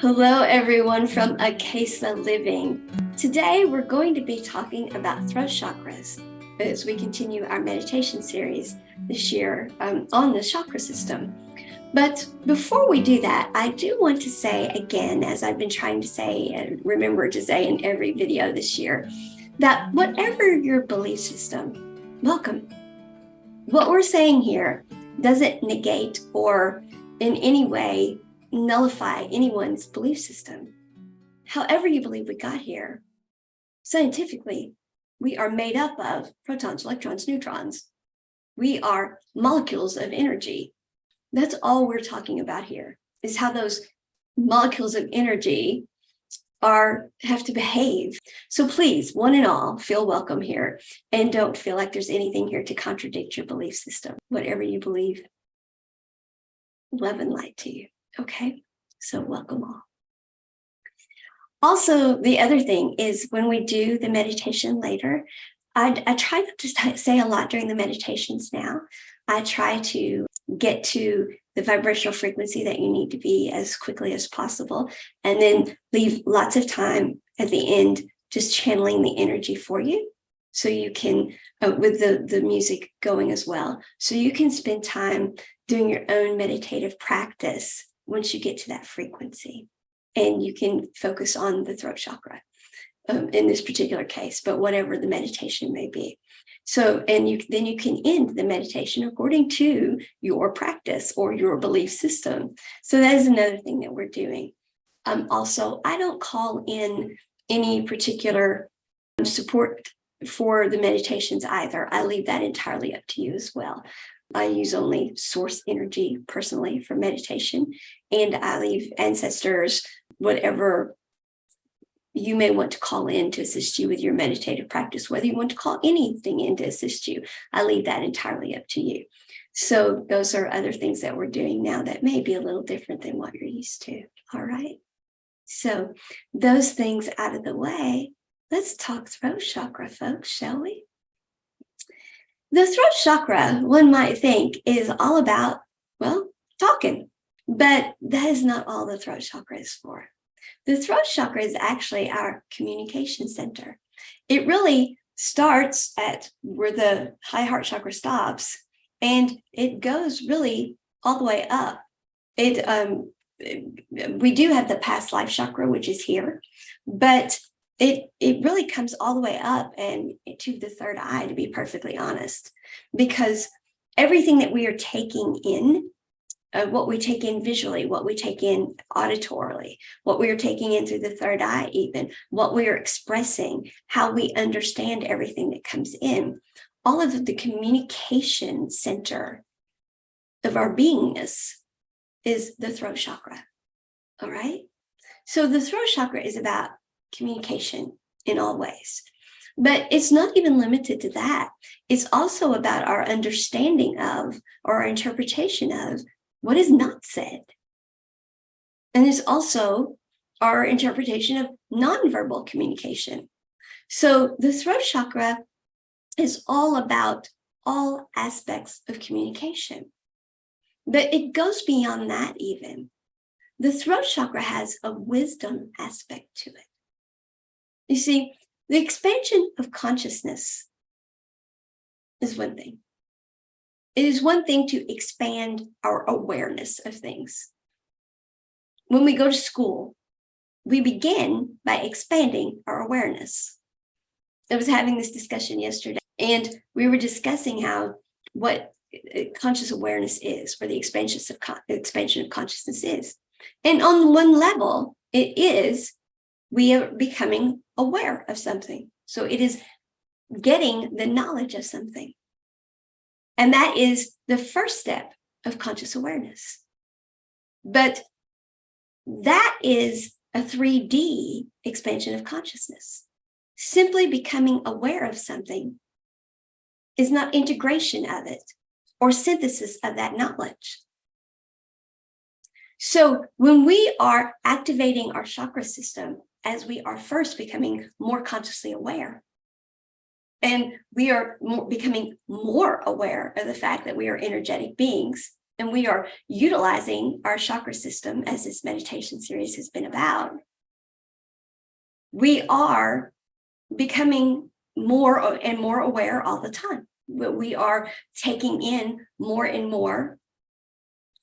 Hello, everyone from Akasa Living. Today, we're going to be talking about throat chakras as we continue our meditation series this year on the chakra system. But before we do that, I do want to say again, as I've been trying to say and remember to say in every video this year, that whatever your belief system, welcome. What we're saying here doesn't negate or in any way nullify anyone's belief system. However you believe we got here, scientifically, we are made up of protons, electrons, neutrons. We are molecules of energy. That's all we're talking about here, is how those molecules of energy have to behave. So please, one and all, feel welcome here and don't feel like there's anything here to contradict your belief system. Whatever you believe, love and light to you. Okay, so welcome all. Also, the other thing is when we do the meditation later, I try not to say a lot during the meditations now. I try to get to the vibrational frequency that you need to be as quickly as possible, and then leave lots of time at the end just channeling the energy for you. So you can, with the music going as well, so you can spend time doing your own meditative practice once you get to that frequency. And you can focus on the throat chakra in this particular case, but whatever the meditation may be. So, and then you can end the meditation according to your practice or your belief system. So that is another thing that we're doing. Also, I don't call in any particular support for the meditations either. I leave that entirely up to you as well. I use only source energy personally for meditation, and I leave ancestors, whatever you may want to call in to assist you with your meditative practice, whether you want to call anything in to assist you, I leave that entirely up to you. So those are other things that we're doing now that may be a little different than what you're used to. All right. So those things out of the way, let's talk throat chakra, folks, shall we? The throat chakra, one might think, is all about, well, talking, but that is not all the throat chakra is for. The throat chakra is actually our communication center. It really starts at where the High Heart Chakra stops, and it goes really all the way up. We do have the past life chakra, which is here, but it really comes all the way up and to the third eye, to be perfectly honest, because everything that we are taking in, what we take in visually, what we take in auditorily, what we are taking in through the third eye, even what we are expressing, how we understand everything that comes in, all of the communication center of our beingness is the throat chakra. All right. So the throat chakra is about communication in all ways, but it's not even limited to that. It's also about our understanding of, or our interpretation of, what is not said. And it's also our interpretation of nonverbal communication. So the throat chakra is all about all aspects of communication, but it goes beyond that even. The throat chakra has a wisdom aspect to it. You see, the expansion of consciousness is one thing. It is one thing to expand our awareness of things. When we go to school, we begin by expanding our awareness. I was having this discussion yesterday, and we were discussing what conscious awareness is, or the expansion of consciousness is. And on one level, it is we are becoming aware of something. So it is getting the knowledge of something. And that is the first step of conscious awareness. But that is a 3D expansion of consciousness. Simply becoming aware of something is not integration of it or synthesis of that knowledge. So when we are activating our chakra system, as we are first becoming more consciously aware, and we are becoming more aware of the fact that we are energetic beings, and we are utilizing our chakra system as this meditation series has been about, we are becoming more and more aware all the time. We are taking in more and more,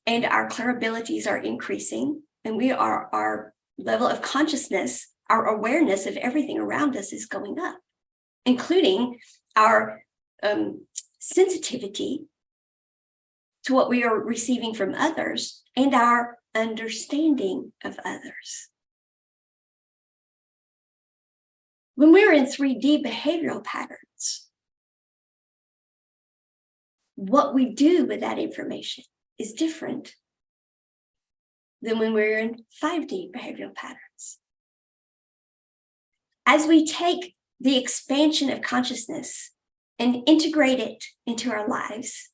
and our clear abilities are increasing, and our level of consciousness, our awareness of everything around us is going up, including our sensitivity to what we are receiving from others and our understanding of others. When we're in 3D behavioral patterns, what we do with that information is different than when we're in 5D behavioral patterns. As we take the expansion of consciousness and integrate it into our lives,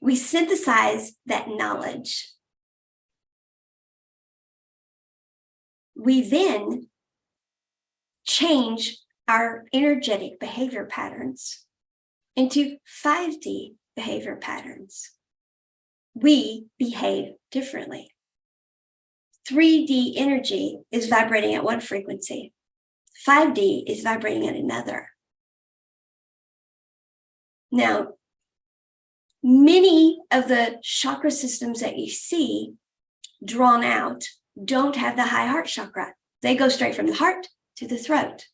we synthesize that knowledge. We then change our energetic behavior patterns into 5D behavior patterns. We behave differently. 3D energy is vibrating at one frequency. 5D is vibrating at another. Now, many of the chakra systems that you see drawn out don't have the high heart chakra. They go straight from the heart to the throat.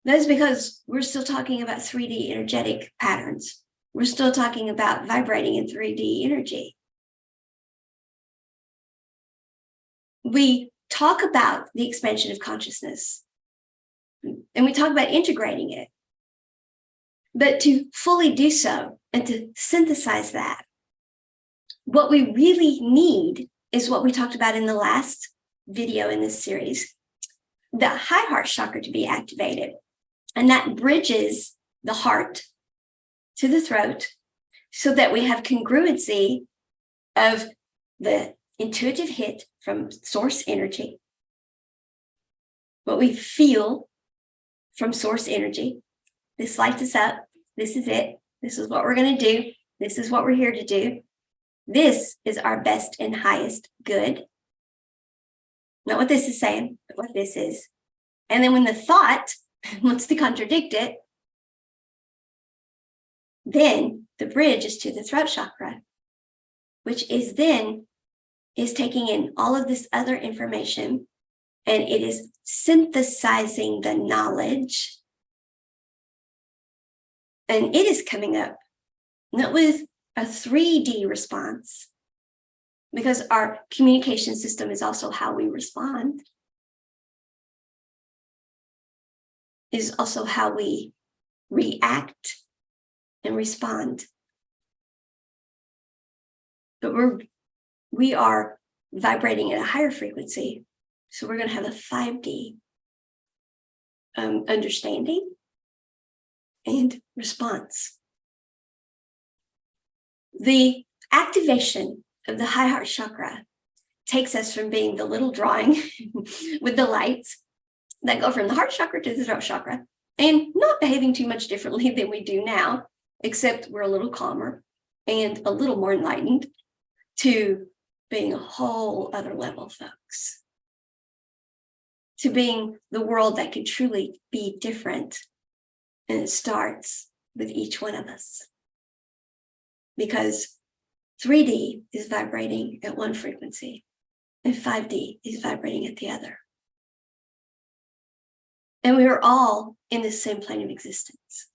That's because we're still talking about 3D energetic patterns. We're still talking about vibrating in 3D energy. We talk about the expansion of consciousness, and we talk about integrating it. But to fully do so and to synthesize that, what we really need is what we talked about in the last video in this series, the high heart chakra to be activated. And that bridges the heart to the throat so that we have congruency of the intuitive hit from source energy, what we feel from source energy. This lights us up. This is it. This is what we're going to do. This is what we're here to do. This is our best and highest good. Not what this is saying, but what this is. And then when the thought wants to contradict it, then the bridge is to the throat chakra, which is taking in all of this other information, and it is synthesizing the knowledge. And it is coming up not with a 3D response, because our communication system is also how we respond, is also how we react and respond. But we are vibrating at a higher frequency, so we're going to have a 5D understanding and response. The activation of the high heart chakra takes us from being the little drawing with the lights that go from the heart chakra to the throat chakra, and not behaving too much differently than we do now, except we're a little calmer and a little more enlightened, to being a whole other level, folks. To being the world that can truly be different. And it starts with each one of us. Because 3D is vibrating at one frequency, and 5D is vibrating at the other. And we are all in the same plane of existence.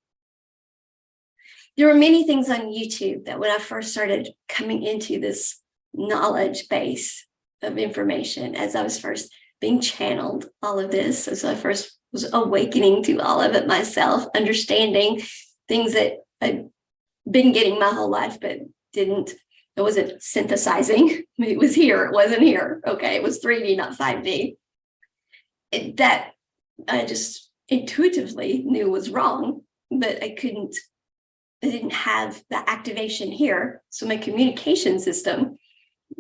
There were many things on YouTube that when I first started coming into this knowledge base of information, as I was first being channeled all of this, as I first was awakening to all of it myself, understanding things that I'd been getting my whole life, but I wasn't synthesizing. It was here, it wasn't here. Okay, it was 3D, not 5D. That I just intuitively knew was wrong, but I didn't have the activation here. So my communication system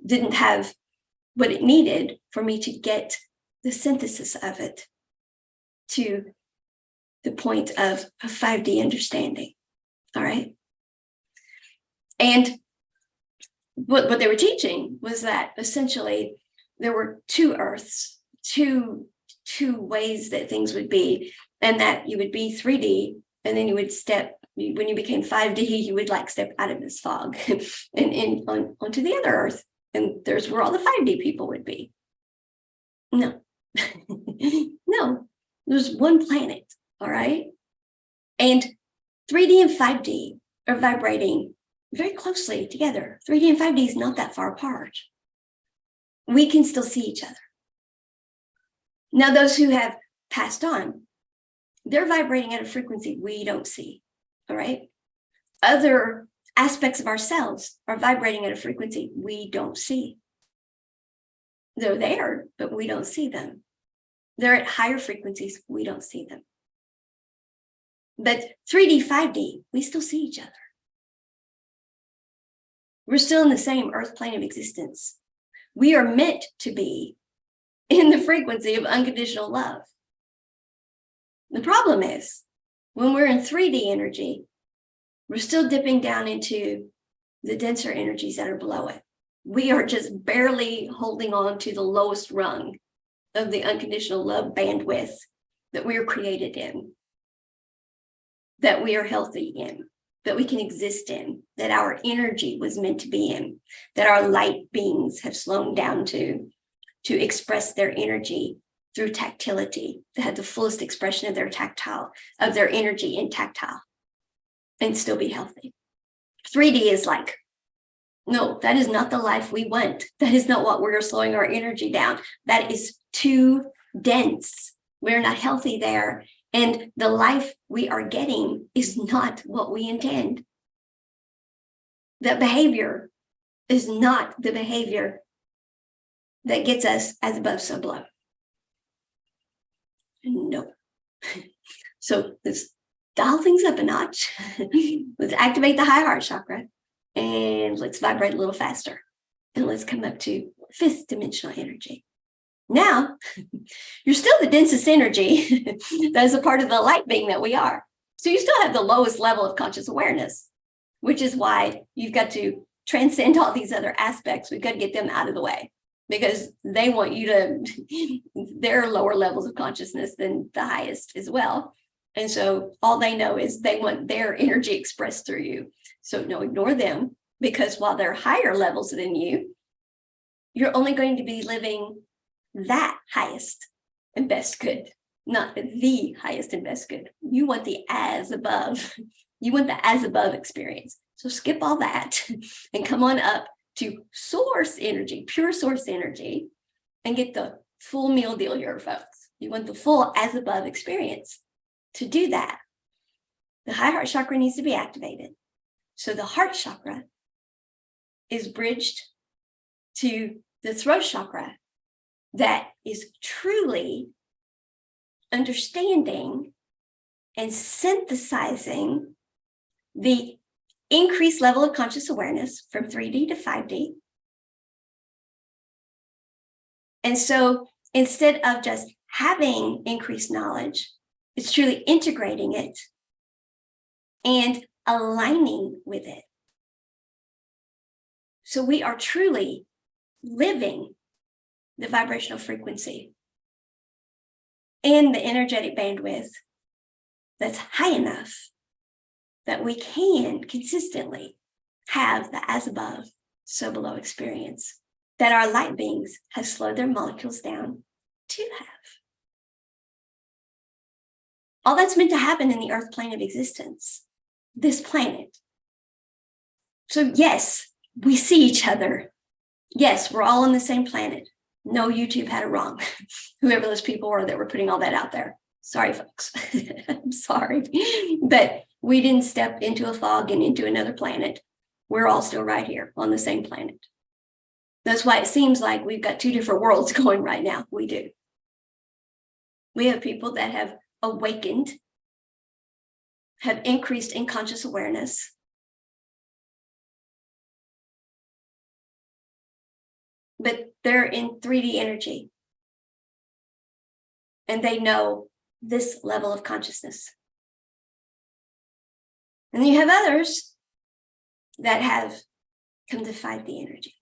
didn't have what it needed for me to get the synthesis of it to the point of a 5D understanding. All right. And what they were teaching was that essentially there were two earths, two ways that things would be, and that you would be 3D, and then you would when you became 5D, you would like step out of this fog and onto the other earth, and there's where all the 5D people would be. No, no, there's one planet, all right? And 3D and 5D are vibrating very closely together. 3D and 5D is not that far apart. We can still see each other. Now, those who have passed on, they're vibrating at a frequency we don't see, all right? Other aspects of ourselves are vibrating at a frequency we don't see. They're there, but we don't see them. They're at higher frequencies, we don't see them. But 3D, 5D, we still see each other. We're still in the same earth plane of existence. We are meant to be in the frequency of unconditional love. The problem is, when we're in 3D energy, we're still dipping down into the denser energies that are below it. We are just barely holding on to the lowest rung of the unconditional love bandwidth that we are created in, that we are healthy in, that we can exist in, that our energy was meant to be in, that our light beings have slowed down to express their energy through tactility, to have the fullest expression of their energy in tactile, and still be healthy. 3D is like, no, that is not the life we want. That is not what we're slowing our energy down. That is too dense. We're not healthy there. And the life we are getting is not what we intend. That behavior is not the behavior that gets us as above, so below. No. So let's dial things up a notch. Let's activate the high heart chakra, and let's vibrate a little faster. And let's come up to fifth dimensional energy. Now, you're still the densest energy that is a part of the light being that we are. So you still have the lowest level of conscious awareness, which is why you've got to transcend all these other aspects. We've got to get them out of the way, because they want you to, they're lower levels of consciousness than the highest as well. And so all they know is they want their energy expressed through you. So no, ignore them, because while they're higher levels than you, you're only going to be living that highest and best good, not the highest and best good. You want the as above. You want the as above experience. So skip all that and come on up to source energy, pure source energy, and get the full meal deal here, folks. You want the full as above experience. To do that, the high heart chakra needs to be activated. So the heart chakra is bridged to the throat chakra, that is truly understanding and synthesizing the increased level of conscious awareness from 3D to 5D. And so instead of just having increased knowledge, it's truly integrating it and aligning with it. So we are truly living the vibrational frequency and the energetic bandwidth that's high enough that we can consistently have the as above, so below experience that our light beings have slowed their molecules down to have. All that's meant to happen in the earth plane of existence, this planet. So yes, we see each other. Yes, we're all on the same planet. No, YouTube had it wrong. Whoever those people were that were putting all that out there. Sorry, folks. I'm sorry. But we didn't step into a fog and into another planet. We're all still right here on the same planet. That's why it seems like we've got two different worlds going right now. We do. We have people that have awakened, have increased in conscious awareness, but they're in 3D energy, and they know this level of consciousness. And then you have others that have come to fight the energy.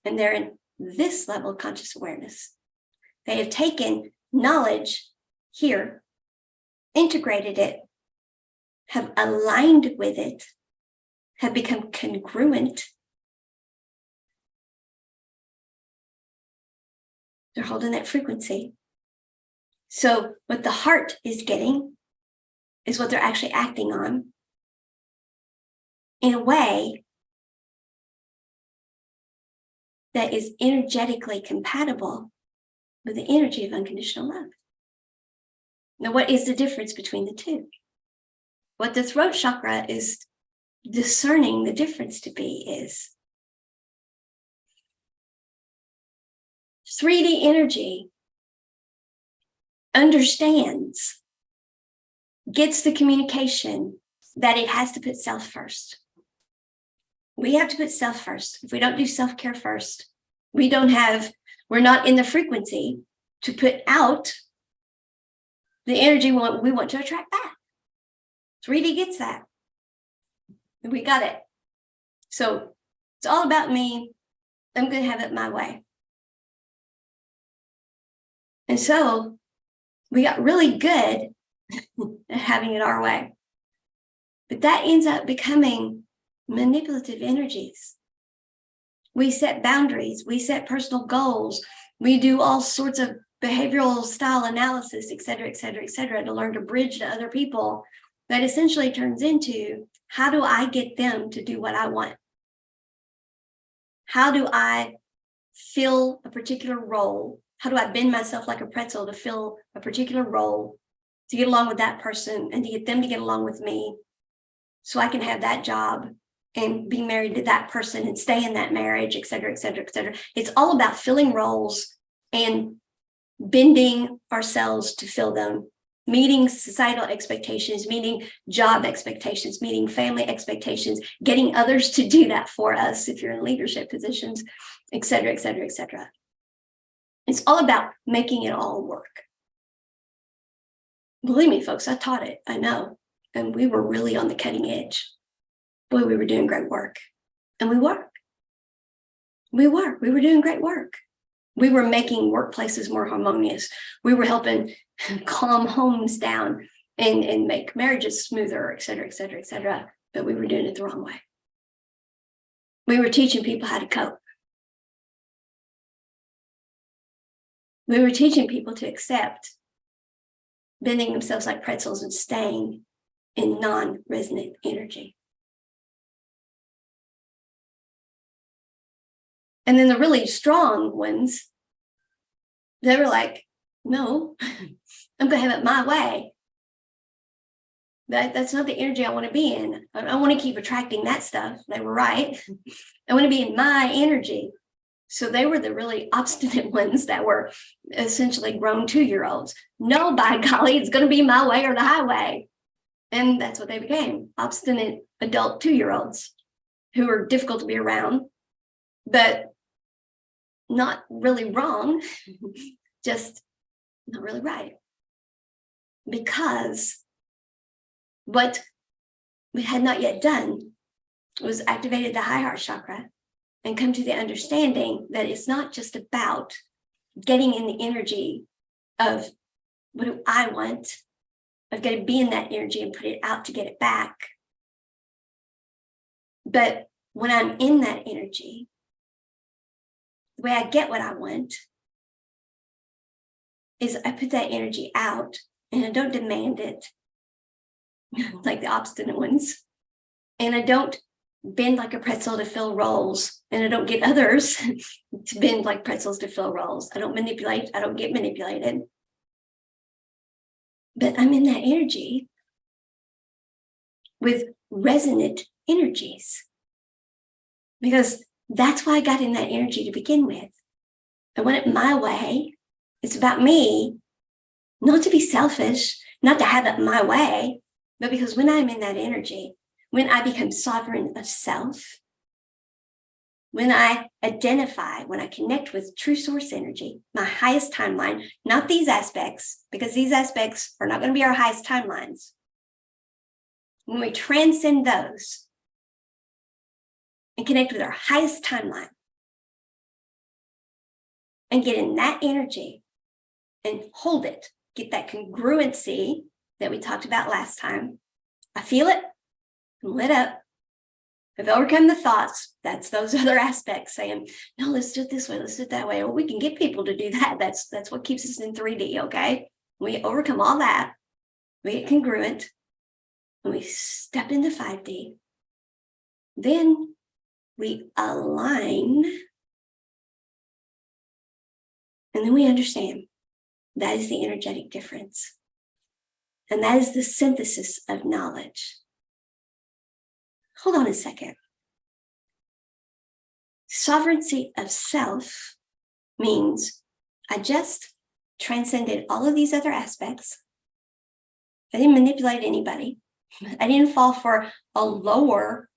And they're in this level of conscious awareness. They have taken knowledge here, integrated it, have aligned with it, have become congruent. They're holding that frequency. So what the heart is getting is what they're actually acting on in a way that is energetically compatible with the energy of unconditional love. Now, what is the difference between the two? What the throat chakra is discerning the difference to be is 3D energy understands, gets the communication that it has to put self first. We have to put self first. If we don't do self-care first, we're not in the frequency to put out the energy we want to attract back. 3D gets that. We got it. So it's all about me. I'm going to have it my way. And so we got really good at having it our way. But that ends up becoming manipulative energies. We set boundaries, we set personal goals, we do all sorts of behavioral style analysis, et cetera, to learn to bridge to other people. That essentially turns into, how do I get them to do what I want? How do I fill a particular role? How do I bend myself like a pretzel to fill a particular role, to get along with that person and to get them to get along with me so I can have that job and be married to that person and stay in that marriage, et cetera, et cetera, et cetera. It's all about filling roles and bending ourselves to fill them, meeting societal expectations, meeting job expectations, meeting family expectations, getting others to do that for us if you're in leadership positions, et cetera, et cetera, et cetera. It's all about making it all work. Believe me, folks, I taught it, I know. And we were really on the cutting edge. Boy, we were doing great work. And we were doing great work. We were making workplaces more harmonious. We were helping calm homes down and make marriages smoother, et cetera, et cetera, et cetera. But we were doing it the wrong way. We were teaching people how to cope. We were teaching people to accept bending themselves like pretzels and staying in non-resonant energy. And then the really strong ones, they were like, no, I'm going to have it my way. That's not the energy I want to be in. I want to keep attracting that stuff. They were right. I want to be in my energy. So they were the really obstinate ones that were essentially grown 2-year-olds. No, by golly, it's going to be my way or the highway. And that's what they became, obstinate adult 2-year-olds who were difficult to be around, but not really wrong, just not really right. Because what we had not yet done was activated the High Heart Chakra and come to the understanding that it's not just about getting in the energy of what do I want. I've got to be in that energy and put it out to get it back. But when I'm in that energy, the way I get what I want is I put that energy out and I don't demand it like the obstinate ones. And I don't bend like a pretzel to fill roles. And I don't get others to bend like pretzels to fill roles. I don't manipulate. I don't get manipulated. But I'm in that energy with resonant energies. Because that's why I got in that energy to begin with. I want it my way. It's about me, not to be selfish, not to have it my way, but because when I'm in that energy, when I become sovereign of self, when I identify, when I connect with true source energy, my highest timeline, not these aspects, because these aspects are not going to be our highest timelines. When we transcend those, and connect with our highest timeline and get in that energy and hold it, get that congruency that we talked about last time. I feel it, I'm lit up. I've overcome the thoughts. That's those other aspects saying, no, let's do it this way, let's do it that way. Or we can get people to do that. That's what keeps us in 3D, okay? We overcome all that. We get congruent, and we step into 5D. Then we align, and then we understand that is the energetic difference. And that is the synthesis of knowledge. Hold on a second. Sovereignty of self means I just transcended all of these other aspects. I didn't manipulate anybody. I didn't fall for a lower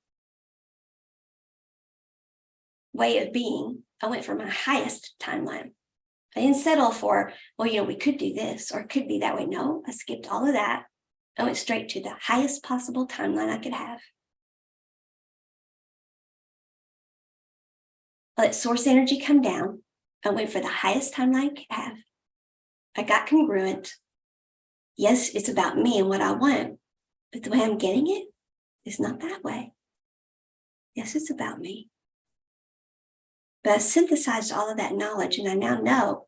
way of being. I went for my highest timeline. I didn't settle for, well, we could do this or it could be that way. No, I skipped all of that. I went straight to the highest possible timeline I could have. I let source energy come down. I went for the highest timeline I could have. I got congruent. Yes, it's about me and what I want, but the way I'm getting it is not that way. Yes, it's about me. But I synthesized all of that knowledge, and I now know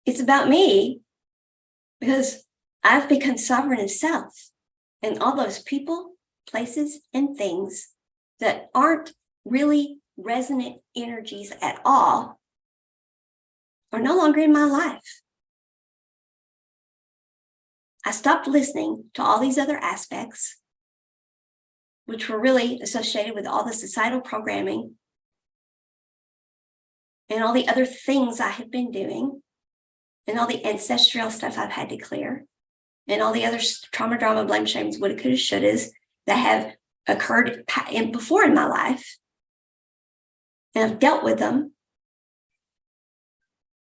it's about me because I've become sovereign of self. And all those people, places, and things that aren't really resonant energies at all are no longer in my life. I stopped listening to all these other aspects, which were really associated with all the societal programming and all the other things I have been doing, and all the ancestral stuff I've had to clear, and all the other trauma, drama, blame, shames, woulda, coulda, shouldas that have occurred before in my life. And I've dealt with them.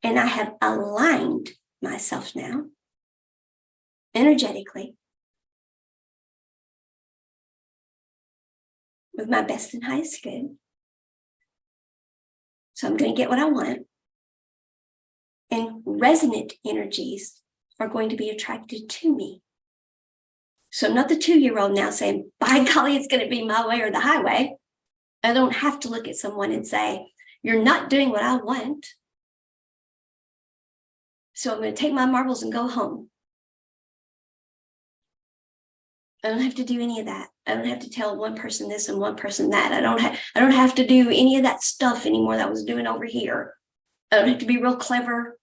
And I have aligned myself now, energetically, with my best and highest good. So I'm going to get what I want. And resonant energies are going to be attracted to me. So I'm not the 2-year-old now saying, by golly, it's going to be my way or the highway. I don't have to look at someone and say, you're not doing what I want. So I'm going to take my marbles and go home. I don't have to do any of that. I don't have to tell one person this and one person that. I don't have to do any of that stuff anymore that I was doing over here. I don't have to be real clever.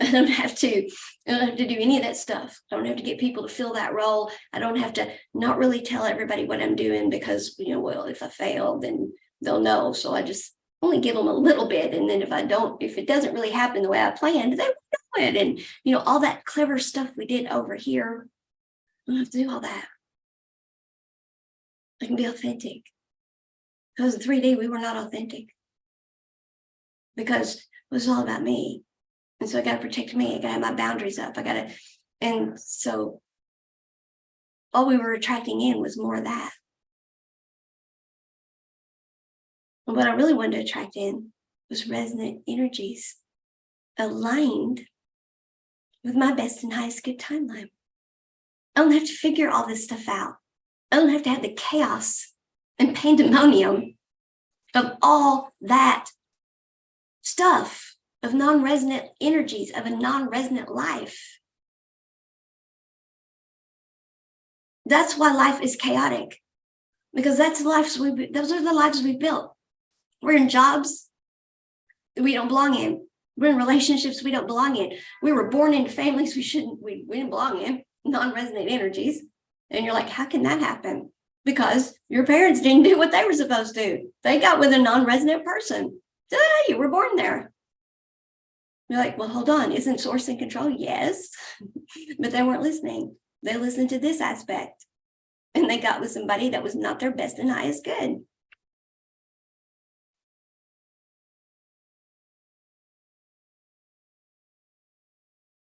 I don't have to do any of that stuff. I don't have to get people to fill that role. I don't have to not really tell everybody what I'm doing because, well, if I fail, then they'll know. So I just only give them a little bit. And then if it doesn't really happen the way I planned, they won't know it. And, all that clever stuff we did over here, I don't have to do all that. I can be authentic. Because in 3D, we were not authentic. Because it was all about me. And so I got to protect me. I got to have my boundaries up. And so all we were attracting in was more of that. And what I really wanted to attract in was resonant energies aligned with my best and highest good timeline. I don't have to figure all this stuff out. I don't have to have the chaos and pandemonium of all that stuff, of non-resonant energies, of a non-resonant life. That's why life is chaotic, because those are the lives we built. We're in jobs we don't belong in. We're in relationships we don't belong in. We were born into families we didn't belong in, non-resonant energies. And you're like, how can that happen? Because your parents didn't do what they were supposed to. They got with a non-resonant person. You were born there. You're like, well, hold on. Isn't source in control? Yes. But they weren't listening. They listened to this aspect. And they got with somebody that was not their best and highest good.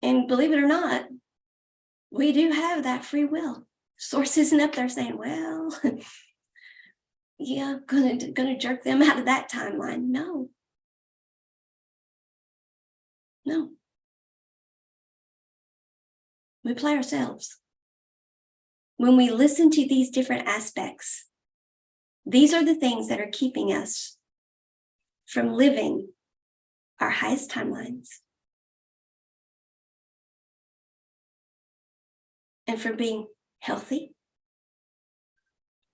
And believe it or not, we do have that free will. Source isn't up there saying, well, yeah, gonna jerk them out of that timeline. No. No. We play ourselves. When we listen to these different aspects, these are the things that are keeping us from living our highest timelines and from being healthy,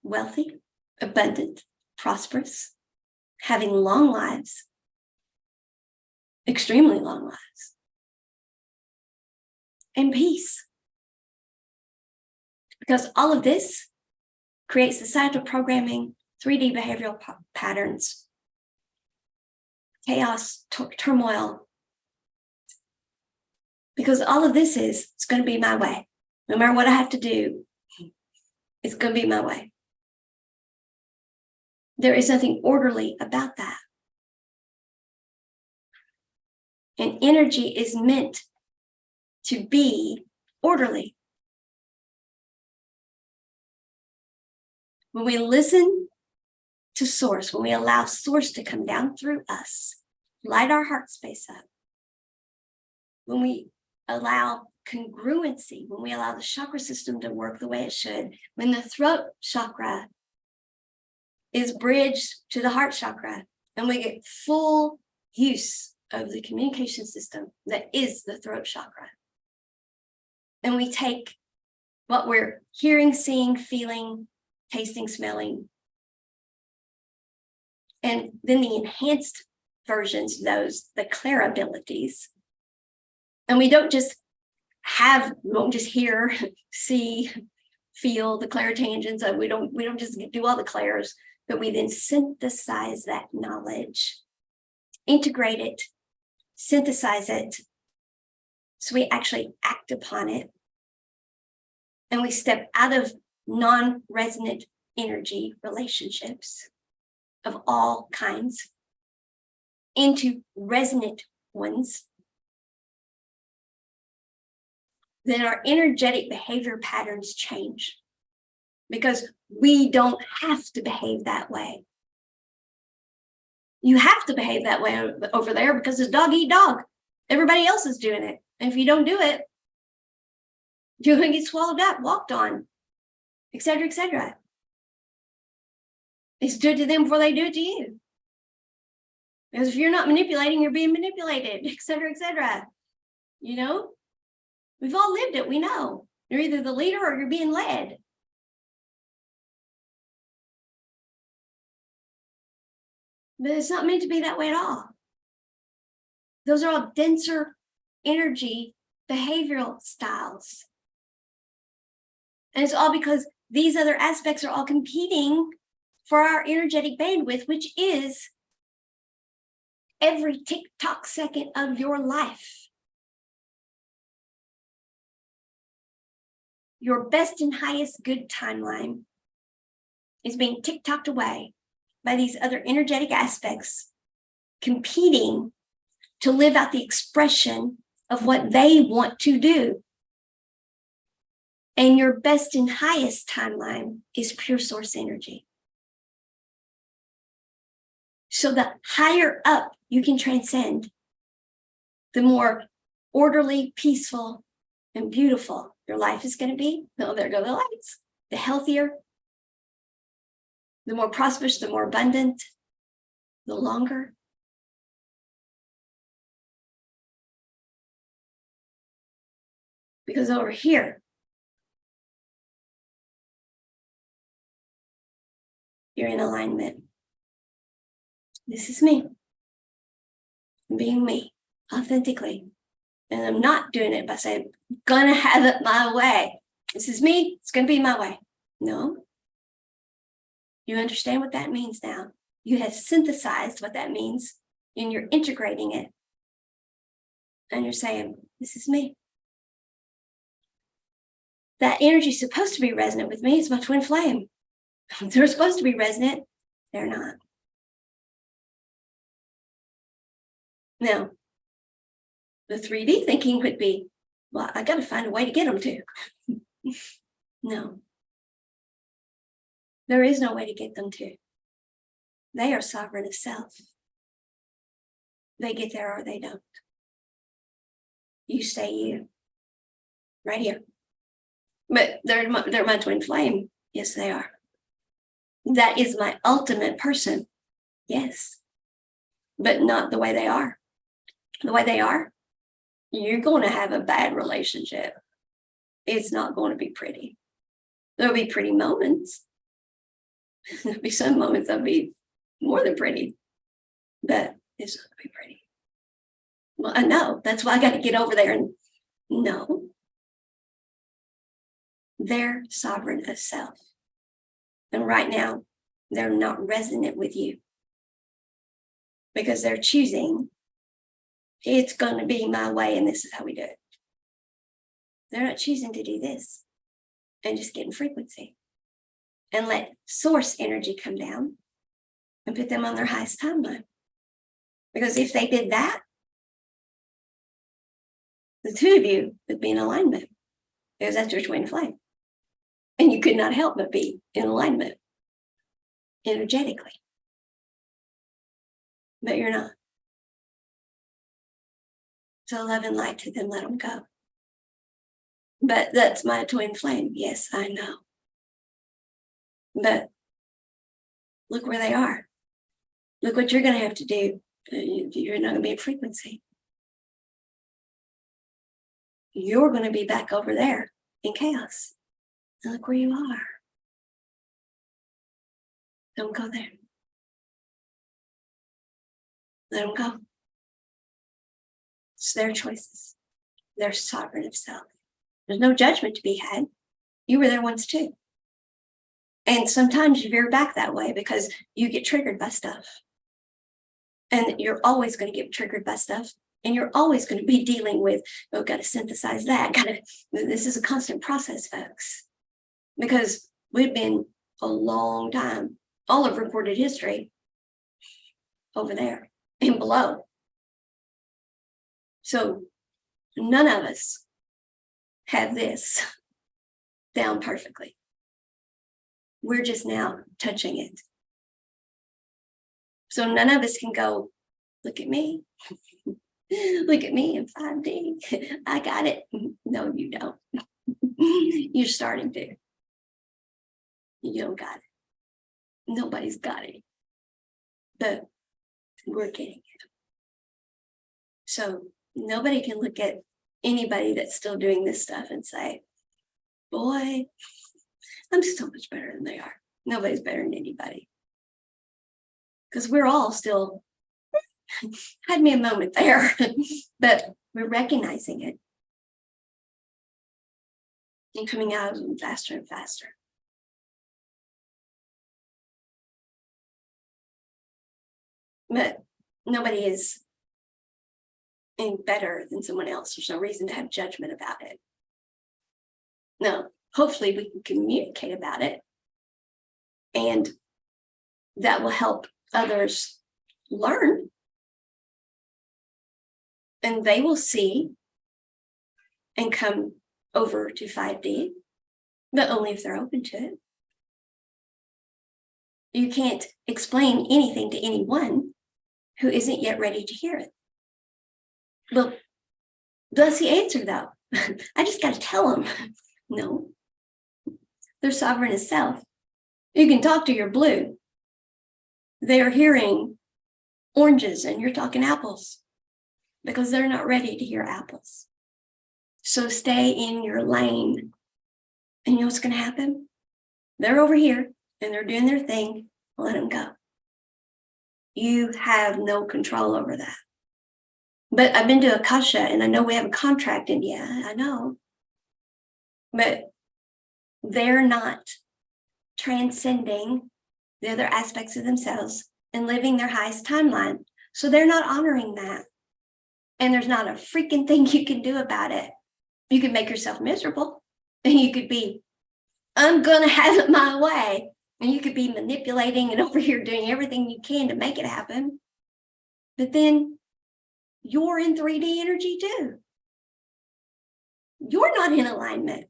wealthy, abundant, prosperous, having long lives, extremely long lives, and peace. Because all of this creates societal programming, 3D behavioral patterns, chaos, turmoil. Because all of this it's going to be my way. No matter what I have to do, it's going to be my way. There is nothing orderly about that. And energy is meant to be orderly. When we listen to Source, when we allow Source to come down through us, light our heart space up, when we allow congruency, when we allow the chakra system to work the way it should, when the throat chakra is bridged to the heart chakra, and we get full use of the communication system that is the throat chakra. And we take what we're hearing, seeing, feeling, tasting, smelling, and then the enhanced versions, the clair abilities. And we don't just hear, see, feel the clairtangents. We don't just do all the clairs, but we then synthesize that knowledge, integrate it, synthesize it, so we actually act upon it. And we step out of non-resonant energy relationships of all kinds into resonant ones. Then our energetic behavior patterns change because we don't have to behave that way. You have to behave that way over there because it's dog eat dog. Everybody else is doing it. And if you don't do it, you're going to get swallowed up, walked on, et cetera, et cetera. It's do it to them before they do it to you. Because if you're not manipulating, you're being manipulated, et cetera, et cetera. You know, we've all lived it. We know you're either the leader or you're being led. But it's not meant to be that way at all. Those are all denser energy behavioral styles. And it's all because these other aspects are all competing for our energetic bandwidth, which is every tick-tock second of your life. Your best and highest good timeline is being tick-tocked away by these other energetic aspects competing to live out the expression of what they want to do. And your best and highest timeline is pure source energy. So the higher up you can transcend, the more orderly, peaceful, and beautiful your life is going to be. Oh, there go the lights. The healthier, the more prosperous, the more abundant, the longer. Because over here, you're in alignment. This is me. I'm being me, authentically. And I'm not doing it by saying, I'm gonna have it my way. This is me, it's gonna be my way. No. You understand what that means now. You have synthesized what that means and you're integrating it. And you're saying, this is me. That energy is supposed to be resonant with me. It's my twin flame. They're supposed to be resonant. They're not. Now, the 3D thinking would be, well, I got to find a way to get them to. No. There is no way to get them to. They are sovereign of self. They get there or they don't. You stay you. Right here. But they're my twin flame. Yes, they are. That is my ultimate person. Yes. But not the way they are. The way they are, you're going to have a bad relationship. It's not going to be pretty. There'll be pretty moments. There'll be some moments that'll be more than pretty, but it's not going to be pretty. Well, I know. That's why I got to get over there and know. They're sovereign of self. And right now, they're not resonant with you because they're choosing, it's going to be my way and this is how we do it. They're not choosing to do this and just get in frequency and let source energy come down and put them on their highest timeline. Because if they did that, the two of you would be in alignment because that's your twin flame. And you could not help but be in alignment energetically. But you're not. So love and light to them, let them go. But that's my twin flame. Yes, I know. But look where they are. Look what you're going to have to do. You're not going to be in frequency. You're going to be back over there in chaos. And look where you are. Don't go there. Let them go. It's their choices. They're sovereign of self. There's no judgment to be had. You were there once too. And sometimes you veer back that way because you get triggered by stuff. And you're always going to get triggered by stuff. And you're always going to be dealing with, oh, got to synthesize that. This is a constant process, folks. Because we've been a long time, all of recorded history, over there and below. So none of us have this down perfectly. We're just now touching it. So none of us can go, look at me. Look at me in 5D. I got it. No, you don't. You're starting to. You don't got it. Nobody's got it. But we're getting it. So nobody can look at anybody that's still doing this stuff and say, boy, I'm so much better than they are. Nobody's better than anybody. Because we're all still, had me a moment there, but we're recognizing it and coming out of them faster and faster. But nobody is any better than someone else. There's no reason to have judgment about it. No, hopefully we can communicate about it, and that will help others learn, and they will see and come over to 5D, but only if they're open to it. You can't explain anything to anyone who isn't yet ready to hear it. Well, that's the answer, though. I just got to tell them. No, they're sovereign as self. You can talk to your blue. They're hearing oranges and you're talking apples because they're not ready to hear apples. So stay in your lane. And you know what's going to happen? They're over here and they're doing their thing. Let them go. You have no control over that. But I've been to Akasha and I know we have a contract in, yeah, I know. But they're not transcending the other aspects of themselves and living their highest timeline. So they're not honoring that. And there's not a freaking thing you can do about it. You can make yourself miserable. And you could be, I'm going to have it my way. And you could be manipulating and over here doing everything you can to make it happen. But then you're in 3D energy too. You're not in alignment.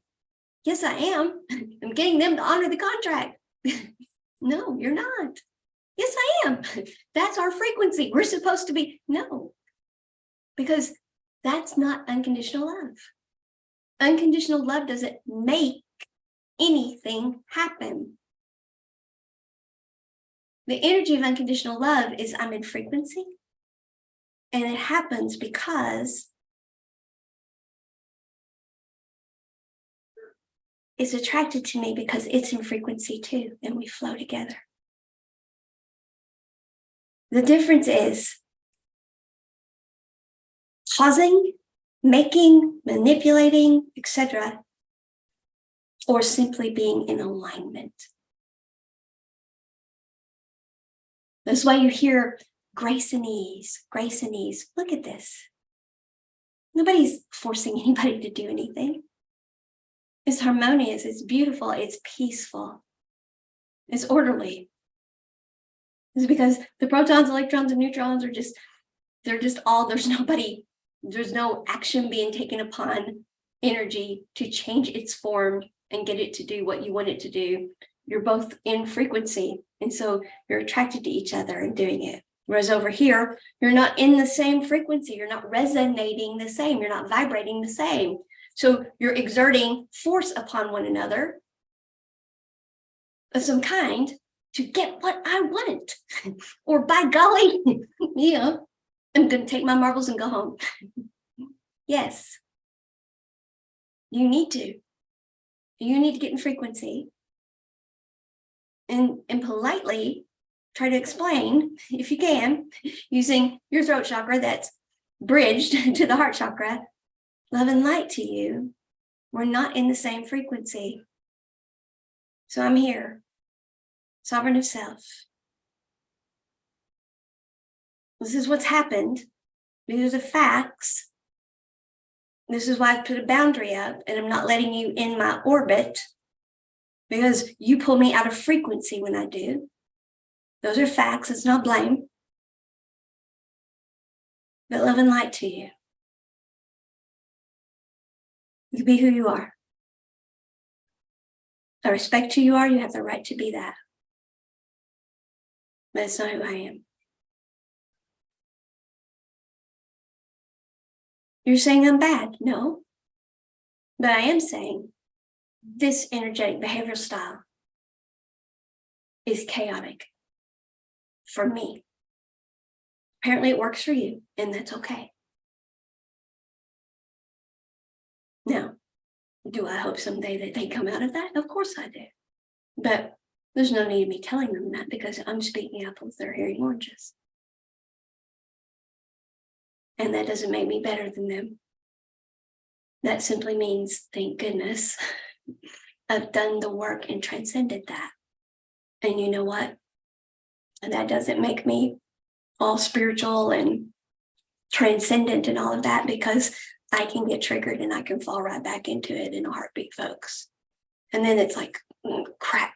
Yes, I am. I'm getting them to honor the contract. No, you're not. Yes, I am. That's our frequency. We're supposed to be. No, because that's not unconditional love. Unconditional love doesn't make anything happen. The energy of unconditional love is I'm in frequency, and it happens because it's attracted to me because it's in frequency too, and we flow together. The difference is causing, making, manipulating, etc., or simply being in alignment. That's why you hear grace and ease, grace and ease. Look at this. Nobody's forcing anybody to do anything. It's harmonious, it's beautiful, it's peaceful, it's orderly. It's because the protons, electrons, and neutrons are just, they're just all, there's no action being taken upon energy to change its form and get it to do what you want it to do. You're both in frequency, and so you're attracted to each other and doing it. Whereas over here, you're not in the same frequency, you're not resonating the same, you're not vibrating the same. So you're exerting force upon one another of some kind to get what I want. Or by golly, yeah, I'm going to take my marbles and go home. Yes, you need to. You need to get in frequency and politely try to explain, if you can, using your throat chakra that's bridged to the heart chakra, love and light to you. We're not in the same frequency. So I'm here, sovereign of self. This is what's happened. These are the facts. This is why I put a boundary up, and I'm not letting you in my orbit because you pull me out of frequency when I do. Those are facts. It's not blame. But love and light to you. You can be who you are. I respect who you are. You have the right to be that. But it's not who I am. You're saying I'm bad. No. But I am saying this energetic behavioral style is chaotic for me. Apparently it works for you, and that's okay. Now, do I hope someday that they come out of that? Of course I do. But there's no need of me telling them that because I'm speaking apples, they're hearing oranges. And that doesn't make me better than them. That simply means, thank goodness, I've done the work and transcended that. And you know what? And that doesn't make me all spiritual and transcendent and all of that, because I can get triggered and I can fall right back into it in a heartbeat, folks. And then it's like, crap.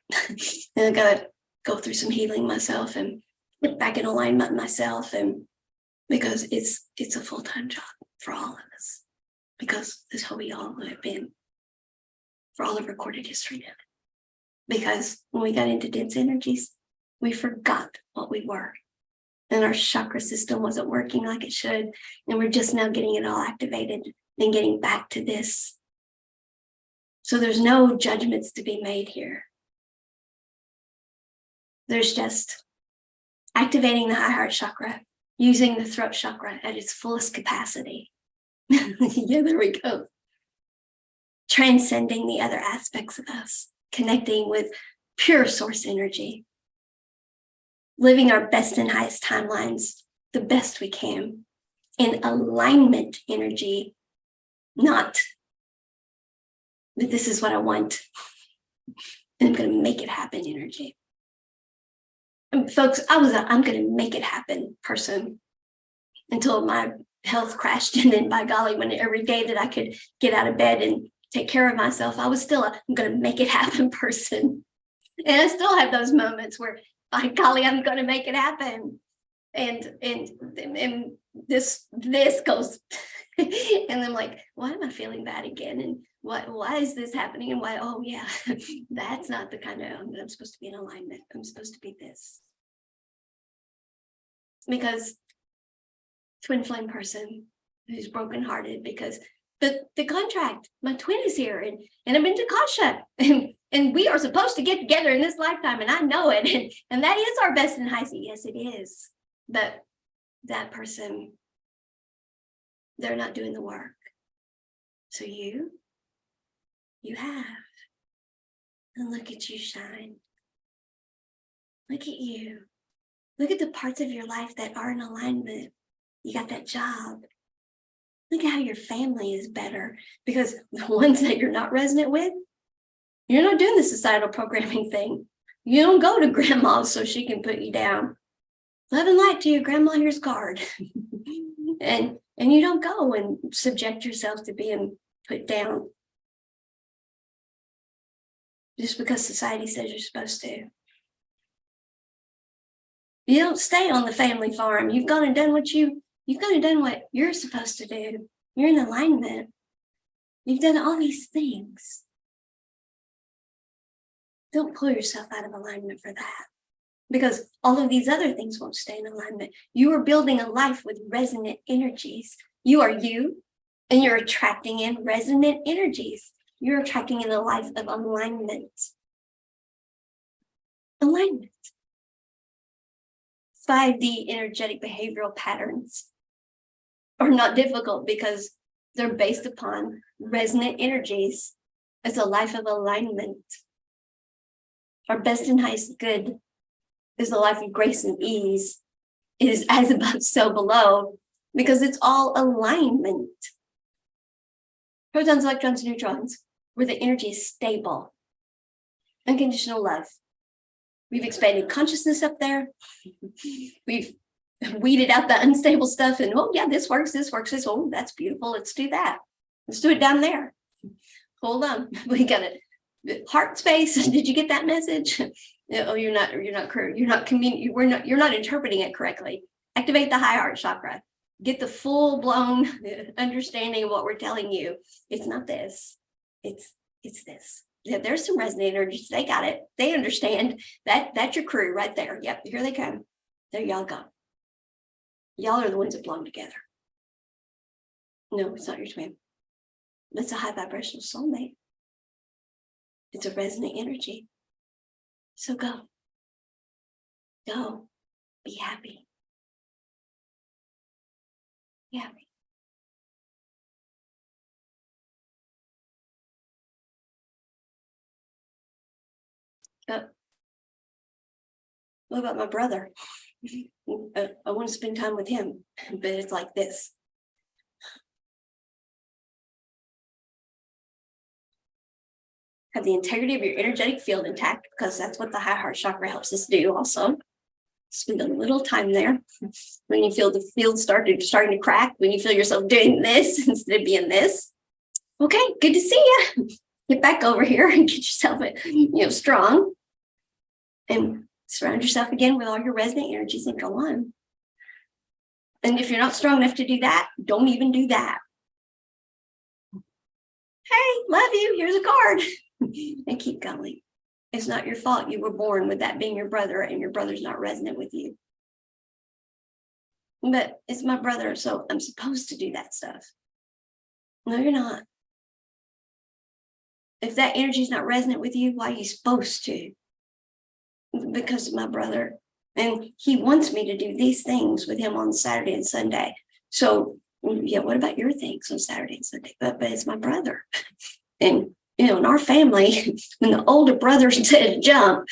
And I gotta go through some healing myself and get back in alignment myself, and because it's a full-time job for all of us, because that's how we all have been for all of recorded history now. Because when we got into dense energies, we forgot what we were, and our chakra system wasn't working like it should, and we're just now getting it all activated and getting back to this. So there's no judgments to be made here. There's just activating the high heart chakra, using the throat chakra at its fullest capacity. Yeah, there we go. Transcending the other aspects of us, connecting with pure source energy, living our best and highest timelines the best we can in alignment energy, not that this is what I want and I'm going to make it happen energy. And folks, I was a I'm going to make it happen person until my health crashed. And then by golly, when every day that I could get out of bed and take care of myself, I was still a I'm going to make it happen person. And I still have those moments where by golly, I'm going to make it happen. And this goes, and I'm like, why am I feeling bad again? And why is this happening? And why, oh yeah, that's not the kind of, I'm supposed to be in alignment. I'm supposed to be this. because twin flame person who's brokenhearted because the contract, my twin is here, and I'm into Kasha, and we are supposed to get together in this lifetime, and I know it, and that is our best and highest. Yes, it is. But that person, they're not doing the work. So you have. And look at you shine. Look at you. Look at the parts of your life that are in alignment. You got that job. Look at how your family is better, because the ones that you're not resonant with, you're not doing the societal programming thing. You don't go to grandma so she can put you down. Love and light to you, grandma, here's card. and you don't go and subject yourself to being put down just because society says you're supposed to. You don't stay on the family farm. You've gone and done what you're supposed to do. You're in alignment. You've done all these things. Don't pull yourself out of alignment for that, because all of these other things won't stay in alignment. You are building a life with resonant energies. You are you, and you're attracting in resonant energies. You're attracting in a life of alignment. Alignment. 5D energetic behavioral patterns are not difficult because they're based upon resonant energies as a life of alignment. Our best and highest good is a life of grace and ease. It is as above, so below, because it's all alignment. Protons, electrons, neutrons, where the energy is stable. Unconditional love. We've expanded consciousness up there. We've weeded out the unstable stuff, and oh yeah, this works. Oh, that's beautiful. Let's do that. Let's do it down there. Hold on, we got it. Heart space. Did you get that message? Oh, you're not interpreting it correctly. Activate the high heart chakra. Get the full blown understanding of what we're telling you. It's not this. It's this. Yeah, there's some resonant energies. They got it. They understand that. That's your crew right there. Yep, here they come. There y'all go. Y'all are the ones that belong together. No, it's not your twin. That's a high vibrational soulmate. It's a resonant energy. So go. Go. Be happy. Be happy. What about my brother? I want to spend time with him, but it's like this. Have the integrity of your energetic field intact, because that's what the high heart chakra helps us do also. Spend a little time there. When you feel the field starting to crack, when you feel yourself doing this instead of being this. Okay, good to see you. Get back over here and get yourself strong. And surround yourself again with all your resonant energies and go on. And if you're not strong enough to do that, don't even do that. Hey, love you. Here's a card. And keep going. It's not your fault you were born with that being your brother and your brother's not resonant with you. But it's my brother, so I'm supposed to do that stuff. No, you're not. If that energy is not resonant with you, why are you supposed to? Because of my brother. And he wants me to do these things with him on Saturday and Sunday. So yeah, what about your things on Saturday and Sunday? But it's my brother. And in our family, when the older brother says jump,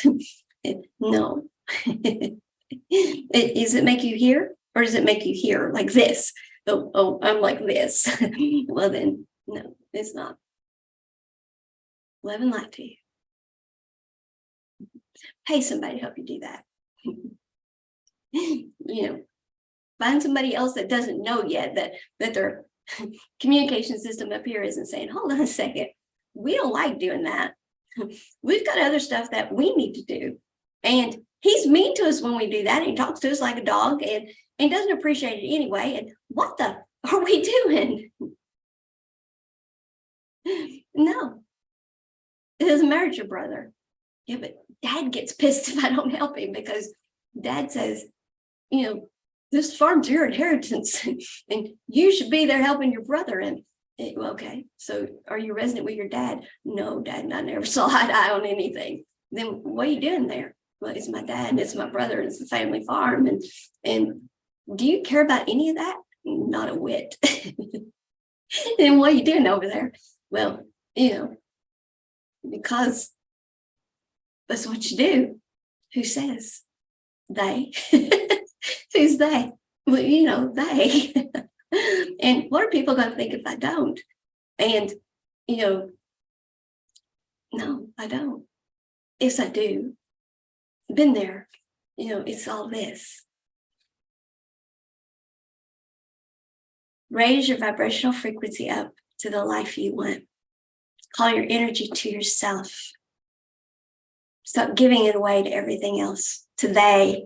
no. Does it make you hear? Or does it make you hear like this? Oh, I'm like this. Well then, no, it's not. Love and light to you. Pay somebody to help you do that. Find somebody else that doesn't know yet that their communication system up here isn't saying, hold on a second, we don't like doing that. We've got other stuff that we need to do. And he's mean to us when we do that. And he talks to us like a dog and doesn't appreciate it anyway. And what the are we doing? No. It doesn't matter, it's your brother. Yeah, but dad gets pissed if I don't help him because dad says, the this farm's your inheritance, and you should be there helping your brother. And okay, so are you resident with your dad? No, Dad and I never saw eye to eye on anything. Then what are you doing there? Well, it's my dad, and it's my brother, and it's the family farm. And do you care about any of that? Not a whit. Then what are you doing over there? Well, because that's what you do. Who says? They. Who's they? Well, they. And what are people going to think if I don't? And, no, I don't. Yes, I do. Been there. It's all this. Raise your vibrational frequency up to the life you want. Call your energy to yourself. Stop giving it away to everything else, to they,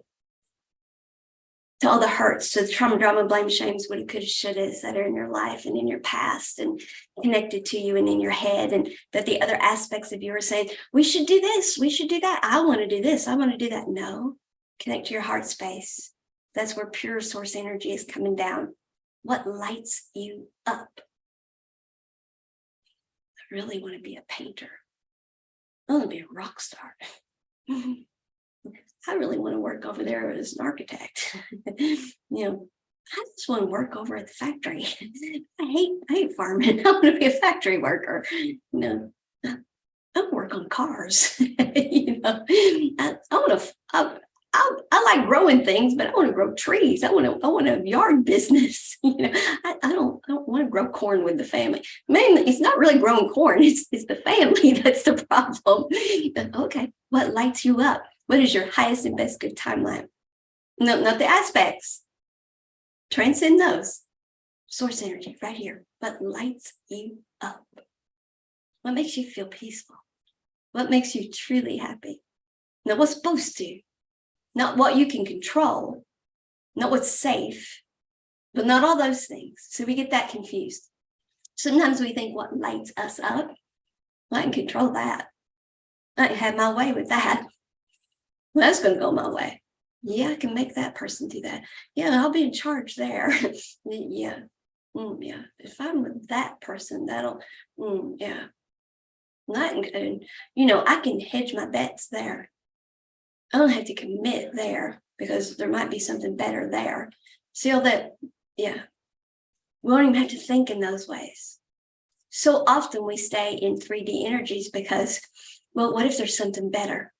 to all the hurts, to the trauma, drama, blame, shames, woulda, coulda, shouldas that are in your life and in your past and connected to you and in your head, and that the other aspects of you are saying, we should do this, we should do that. I want to do this, I want to do that. No, connect to your heart space. That's where pure source energy is coming down. What lights you up? I really want to be a painter. I want to be a rock star. I really want to work over there as an architect. I just want to work over at the factory. I hate farming. I want to be a factory worker. I want to work on cars. I like growing things, but I want to grow trees. I want a yard business. I don't want to grow corn with the family. Mainly, it's not really growing corn. It's the family that's the problem. Okay, what lights you up? What is your highest and best good timeline? No, not the aspects. Transcend those. Source energy right here. What lights you up? What makes you feel peaceful? What makes you truly happy? Not what's supposed to. Not what you can control. Not what's safe. But not all those things. So we get that confused. Sometimes we think what lights us up, I can control that. I can have my way with that. Well, that's going to go my way. Yeah, I can make that person do that. Yeah, I'll be in charge there. Yeah. Yeah. If I'm with that person, that'll, yeah. I can hedge my bets there. I don't have to commit there because there might be something better there. See all that? Yeah. We don't even have to think in those ways. So often we stay in 3D energies because, well, what if there's something better?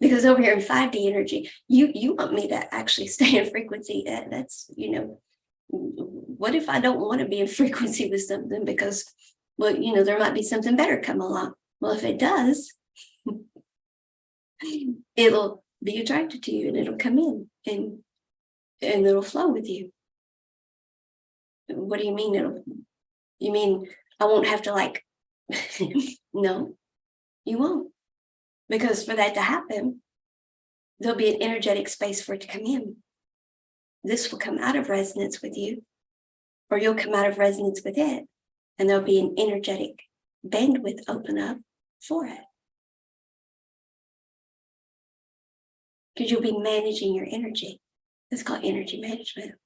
Because over here in 5D energy, you want me to actually stay in frequency. That's, what if I don't want to be in frequency with something because, well, there might be something better come along. Well, if it does, it'll be attracted to you and it'll come in and it'll flow with you. What do you mean? You mean I won't have to no, you won't. Because for that to happen, there'll be an energetic space for it to come in. This will come out of resonance with you, or you'll come out of resonance with it, and there'll be an energetic bandwidth open up for it. Because you'll be managing your energy. It's called energy management.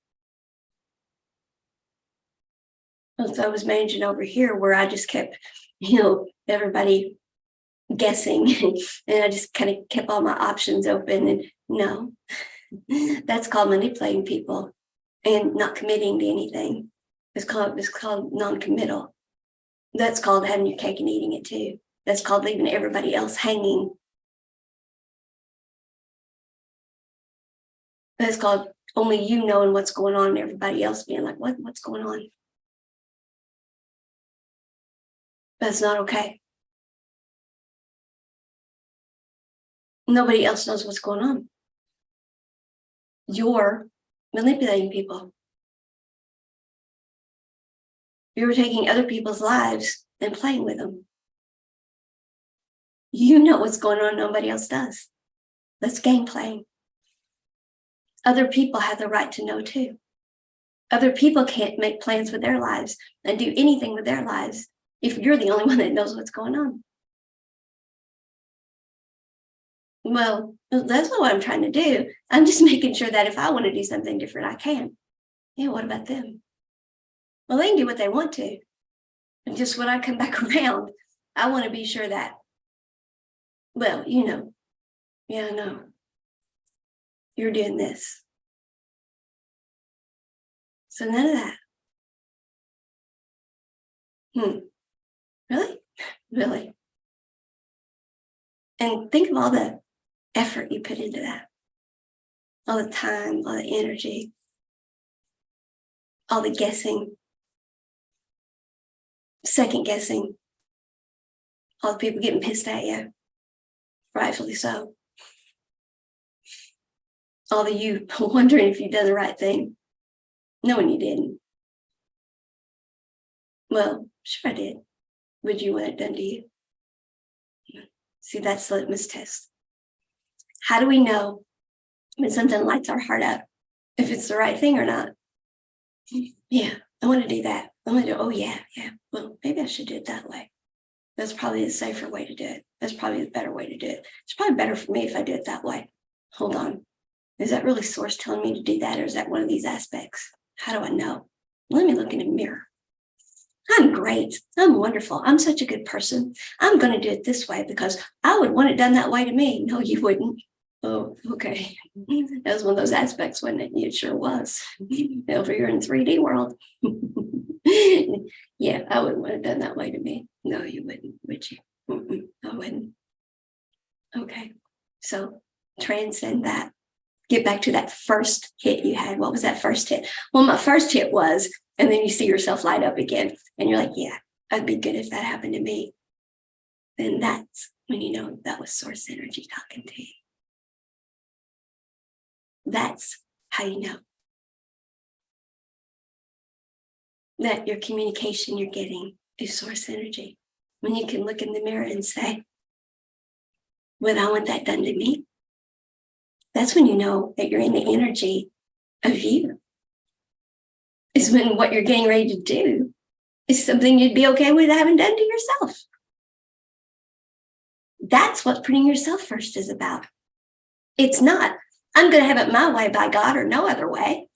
So I was managing over here where I just kept, everybody guessing, and I just kind of kept all my options open. And no, that's called manipulating people and not committing to anything. It's called non-committal. That's called having your cake and eating it too. That's called leaving everybody else hanging. That's called only you knowing what's going on and everybody else being like, what's going on? That's not okay. Nobody else knows what's going on. You're manipulating people. You're taking other people's lives and playing with them. You know what's going on, nobody else does. That's game playing. Other people have the right to know too. Other people can't make plans with their lives and do anything with their lives if you're the only one that knows what's going on. Well, that's not what I'm trying to do. I'm just making sure that if I want to do something different, I can. Yeah, what about them? Well, they can do what they want to. And just when I come back around, I want to be sure that, well, yeah, no, you're doing this. So none of that. Really? Really? And think of all the effort you put into that, all the time, all the energy, all the guessing, second guessing, all the people getting pissed at you, rightfully so. All the you wondering if you've done the right thing, knowing you didn't. Well, sure I did. Would you want it done to you? See, that's the litmus test. How do we know when something lights our heart up, if it's the right thing or not? Yeah, I want to do that. I want to do, oh yeah. Well, maybe I should do it that way. That's probably the safer way to do it. That's probably the better way to do it. It's probably better for me if I do it that way. Hold on. Is that really source telling me to do that? Or is that one of these aspects? How do I know? Let me look in the mirror. I'm great. I'm wonderful. I'm such a good person. I'm going to do it this way because I would want it done that way to me. No, you wouldn't. Oh, okay. That was one of those aspects, wasn't it? It sure was. Over here in 3D world. Yeah, I wouldn't want it done that way to me. No, you wouldn't, would you? I wouldn't. Okay. So transcend that. Get back to that first hit you had. What was that first hit? Well, my first hit was, and then you see yourself light up again, and you're like, yeah, I'd be good if that happened to me. Then that's when you know that was source energy talking to you. That's how you know that your communication you're getting is source energy. When you can look in the mirror and say, would I want that done to me? That's when you know that you're in the energy of you. Is when what you're getting ready to do is something you'd be okay with having done to yourself. That's what putting yourself first is about. It's not, I'm going to have it my way by God or no other way.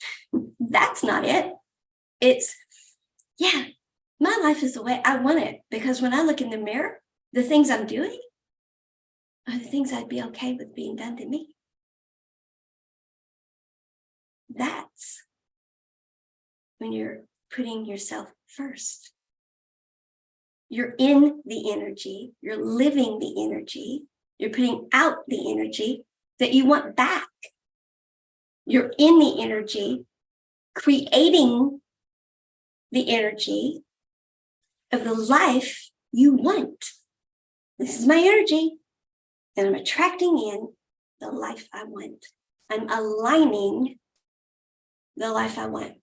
That's not it. It's, yeah, my life is the way I want it. Because when I look in the mirror, the things I'm doing are the things I'd be okay with being done to me. That's when you're putting yourself first. You're in the energy, you're living the energy, you're putting out the energy that you want back. You're in the energy, creating the energy of the life you want. This is my energy, and I'm attracting in the life I want. I'm aligning the life I want.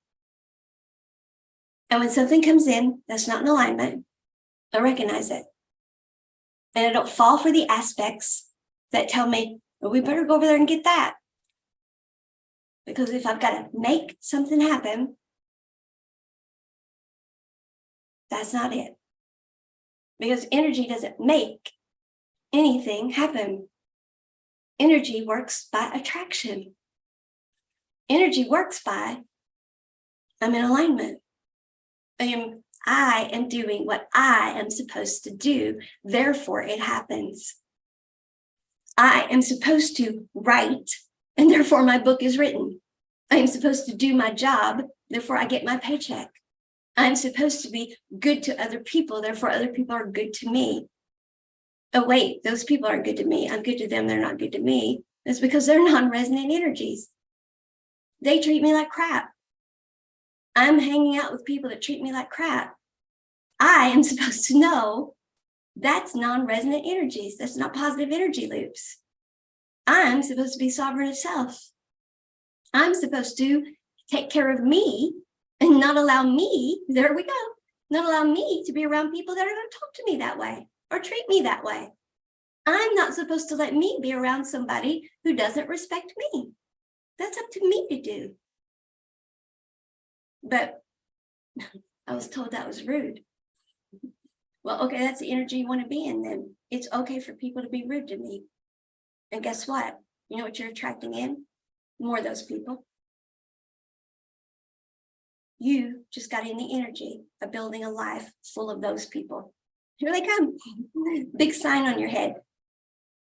And when something comes in that's not in alignment, I recognize it. And I don't fall for the aspects that tell me, well, we better go over there and get that. Because if I've got to make something happen, that's not it. Because energy doesn't make anything happen. Energy works by attraction. Energy works by, I'm in alignment. I am doing what I am supposed to do, therefore it happens. I am supposed to write, and therefore my book is written. I am supposed to do my job, therefore I get my paycheck. I'm supposed to be good to other people, therefore other people are good to me. Oh wait, those people aren't good to me. I'm good to them, they're not good to me. That's because they're non-resonant energies. They treat me like crap. I'm hanging out with people that treat me like crap. I am supposed to know that's non-resonant energies. That's not positive energy loops. I'm supposed to be sovereign of self. I'm supposed to take care of me and not allow me, there we go, not allow me to be around people that are going to talk to me that way or treat me that way. I'm not supposed to let me be around somebody who doesn't respect me. That's up to me to do. But I was told that was rude. Well, okay, that's the energy you want to be in then. It's okay for people to be rude to me. And guess what? You know what you're attracting in? More of those people. You just got in the energy of building a life full of those people. Here they come. Big sign on your head.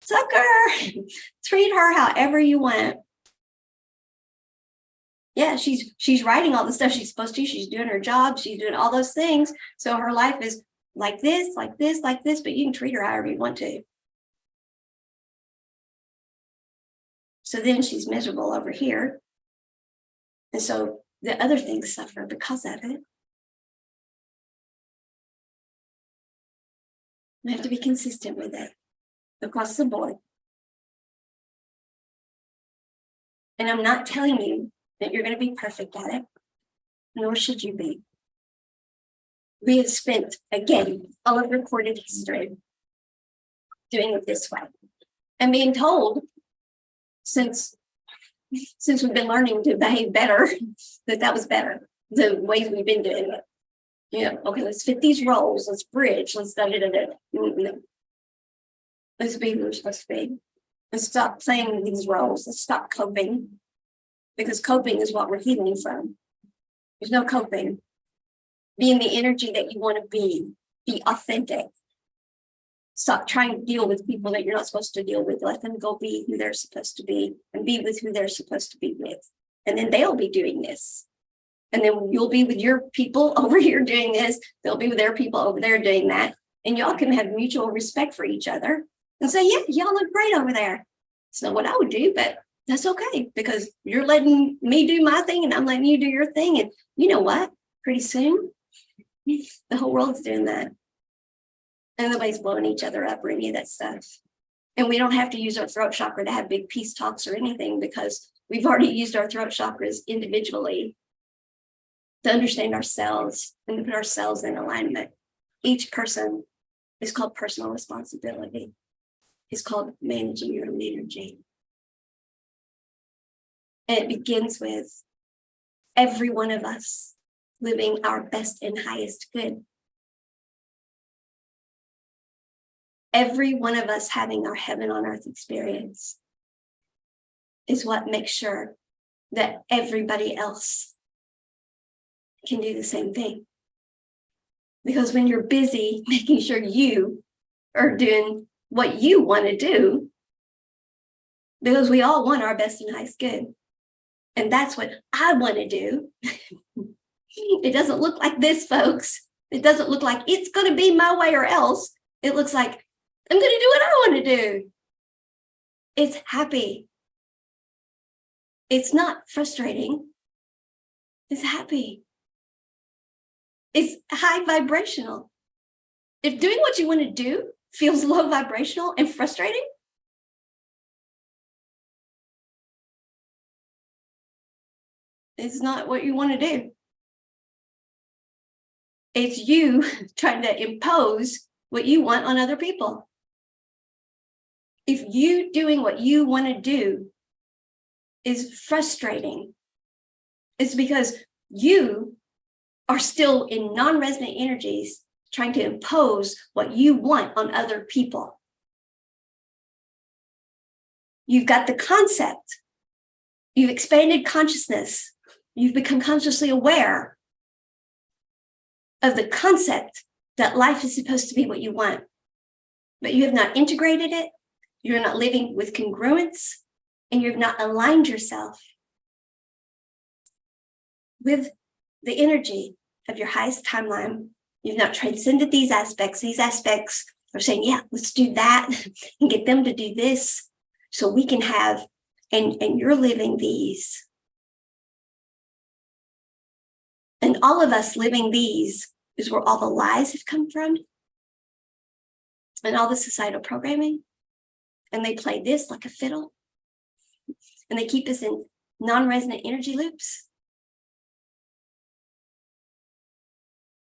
Sucker! Treat her however you want. Yeah, she's writing all the stuff she's supposed to. She's doing her job. She's doing all those things. So her life is like this, like this, like this, but you can treat her however you want to. So then she's miserable over here. And so the other things suffer because of it. We have to be consistent with it across the board. And I'm not telling you that you're going to be perfect at it, nor should you be. We have spent, again, all of recorded history doing it this way and being told since we've been learning to behave better, that was better, the ways we've been doing it. Okay, let's fit these roles, let's bridge, let's let's be who we're supposed to be. Let's stop playing these roles, let's stop coping, because coping is what we're healing from. There's no coping. Be in the energy that you want to be authentic. Stop trying to deal with people that you're not supposed to deal with. Let them go be who they're supposed to be and be with who they're supposed to be with. And then they'll be doing this. And then you'll be with your people over here doing this. They'll be with their people over there doing that. And y'all can have mutual respect for each other and say, yeah, y'all look great over there. It's not what I would do, but that's okay, because you're letting me do my thing and I'm letting you do your thing. And you know what? Pretty soon, the whole world's doing that. And nobody's blowing each other up or any of that stuff. And we don't have to use our throat chakra to have big peace talks or anything, because we've already used our throat chakras individually to understand ourselves and to put ourselves in alignment. Each person is called personal responsibility. It's called managing your own energy. And it begins with every one of us living our best and highest good. Every one of us having our heaven on earth experience is what makes sure that everybody else can do the same thing. Because when you're busy making sure you are doing what you want to do, because we all want our best and highest good. And that's what I want to do. It doesn't look like this, folks. It doesn't look like it's going to be my way or else. It looks like I'm going to do what I want to do. It's happy. It's not frustrating. It's happy. It's high vibrational. If doing what you want to do feels low vibrational and frustrating, it's not what you want to do. It's you trying to impose what you want on other people. If you doing what you want to do is frustrating, it's because you are still in non-resonant energies trying to impose what you want on other people. You've got the concept. You've expanded consciousness. You've become consciously aware of the concept that life is supposed to be what you want, but you have not integrated it. You're not living with congruence, and you've not aligned yourself with the energy of your highest timeline. You've not transcended these aspects. These aspects are saying, yeah, let's do that and get them to do this so we can have, and you're living these. And all of us living these is where all the lies have come from and all the societal programming. And they play this like a fiddle. And they keep us in non-resonant energy loops.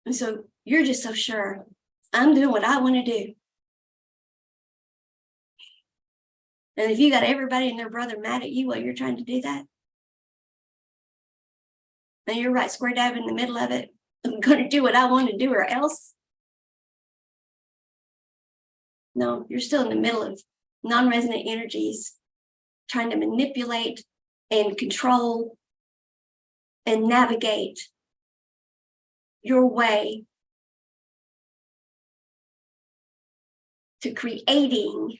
And so you're just so sure, I'm doing what I want to do. And if you got everybody and their brother mad at you while you're trying to do that, then you're right square dab in the middle of it. I'm going to do what I want to do or else. No, you're still in the middle of non-resonant energies trying to manipulate and control and navigate your way to creating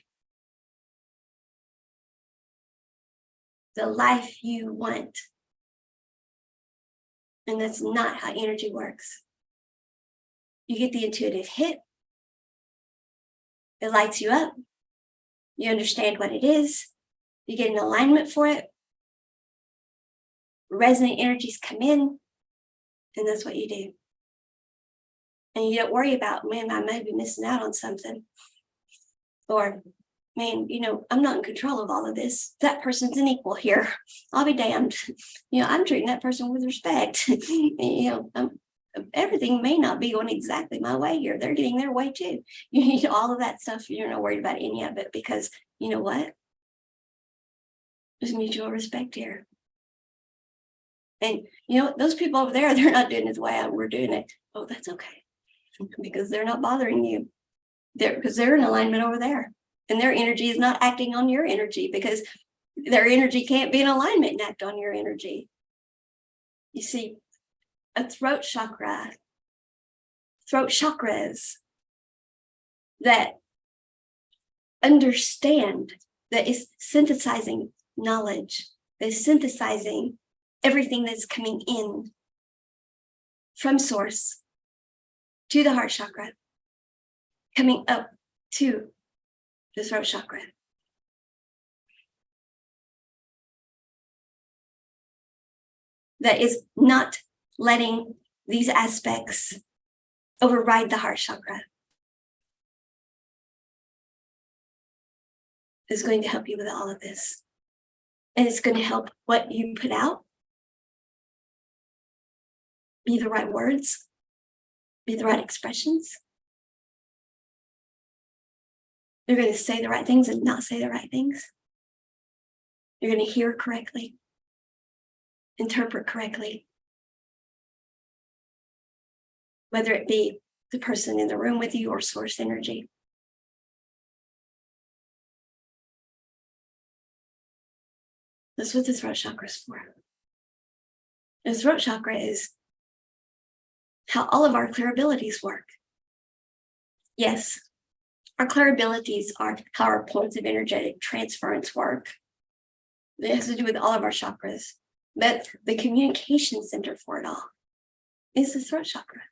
the life you want. And that's not how energy works. You get the intuitive hit. It lights you up. You understand what it is. You get an alignment for it. Resonant energies come in, and that's what you do. And you don't worry about, man, I may be missing out on something. Or, man, I'm not in control of all of this. That person's an equal here. I'll be damned. I'm treating that person with respect. Everything may not be going exactly my way here. They're getting their way too. All of that stuff, you're not worried about any of it, because you know what? There's mutual respect here. And those people over there, they're not doing it the way we're doing it. Oh, that's okay. Because they're not bothering you. Because they're in alignment over there. And their energy is not acting on your energy, because their energy can't be in alignment and act on your energy. You see, a throat chakras that understand, that is synthesizing knowledge, that is synthesizing everything that's coming in from source to the heart chakra, coming up to the throat chakra. That is not letting these aspects override the heart chakra. Is going to help you with all of this. And it's going to help what you put out be the right words, be the right expressions. You're going to say the right things and not say the right things. You're going to hear correctly, interpret correctly. Whether it be the person in the room with you or source energy. That's what the throat chakra is for. The throat chakra is how all of our clear abilities work. Yes, our clear abilities are how our points of energetic transference work. It has to do with all of our chakras. But the communication center for it all is the throat chakra.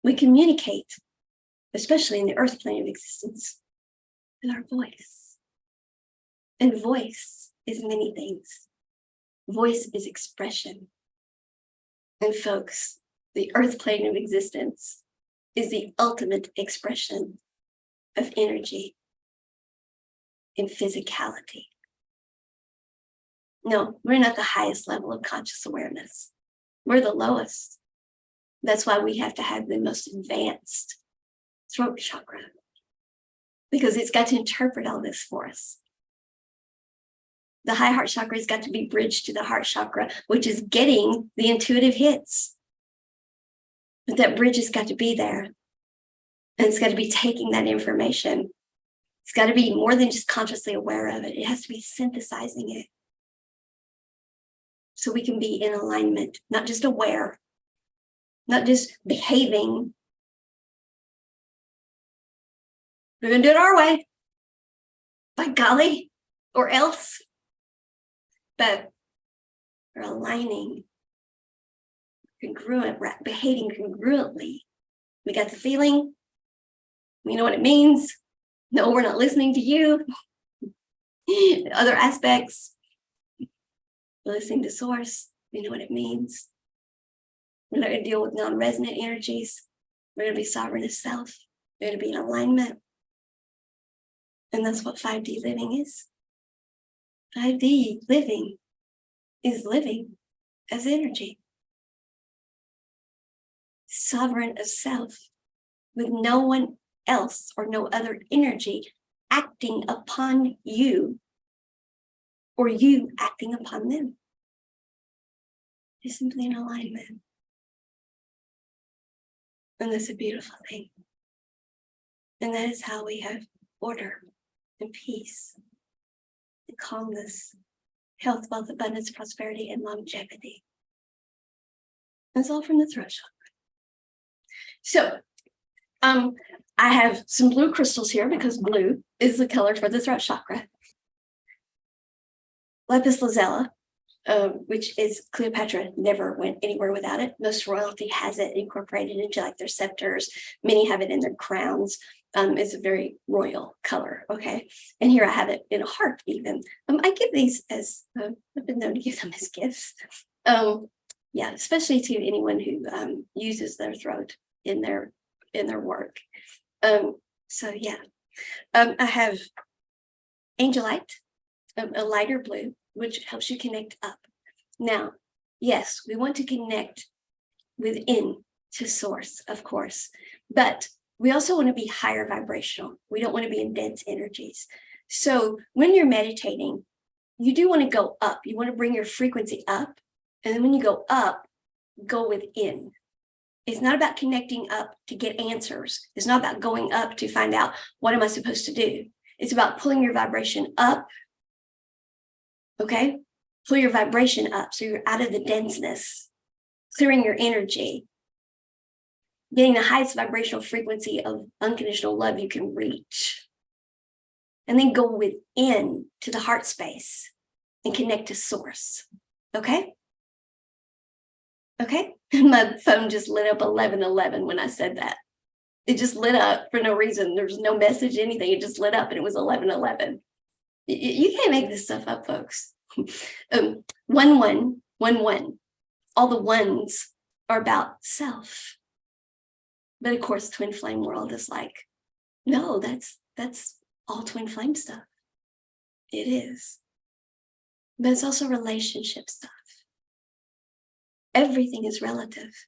We communicate, especially in the earth plane of existence, with our voice. And voice is many things. Voice is expression. And folks, the earth plane of existence is the ultimate expression of energy and physicality. No, we're not the highest level of conscious awareness. We're the lowest. That's why we have to have the most advanced throat chakra, because it's got to interpret all this for us. The high heart chakra has got to be bridged to the heart chakra, which is getting the intuitive hits. But that bridge has got to be there. And it's got to be taking that information. It's got to be more than just consciously aware of it. It has to be synthesizing it. So we can be in alignment, not just aware, not just behaving. We're going to do it our way, by golly, or else. But we're aligning, congruent, behaving congruently. We got the feeling. We know what it means. No, we're not listening to you. Other aspects. Listening to source. We know what it means. We're not going to deal with non-resonant energies. We're going to be sovereign of self. We're going to be in alignment. And that's what 5D living is. 5D living is living as energy. Sovereign of self, with no one else or no other energy acting upon you or you acting upon them. You're simply in alignment. And that's a beautiful thing. And that is how we have order and peace and calmness, health, wealth, abundance, prosperity, and longevity. That's all from the throat chakra. So I have some blue crystals here because blue is the color for the throat chakra. Lapis lazuli, which is Cleopatra never went anywhere without it. Most royalty has it incorporated into like their scepters. Many have it in their crowns. It's a very royal color. Okay. And here I have it in a heart even. I give these as, I've been known to give them as gifts. Yeah, especially to anyone who uses their throat in their work. So yeah, I have angelite, a lighter blue, which helps you connect up. Now, yes, we want to connect within to source, of course, but we also want to be higher vibrational. We don't want to be in dense energies. So when you're meditating, you do want to go up. You want to bring your frequency up. And then when you go up, go within. It's not about connecting up to get answers. It's not about going up to find out what am I supposed to do. It's about pulling your vibration up. Okay? Pull your vibration up so you're out of the denseness, clearing your energy, getting the highest vibrational frequency of unconditional love you can reach. And then go within to the heart space and connect to source. Okay? Okay? My phone just lit up 11:11 when I said that. It just lit up for no reason. There's no message, anything. It just lit up and it was 11:11. You can't make this stuff up, folks. 1-1-1-1. All the ones are about self. But of course, twin flame world is like, no, that's all twin flame stuff. It is. But it's also relationship stuff. Everything is relative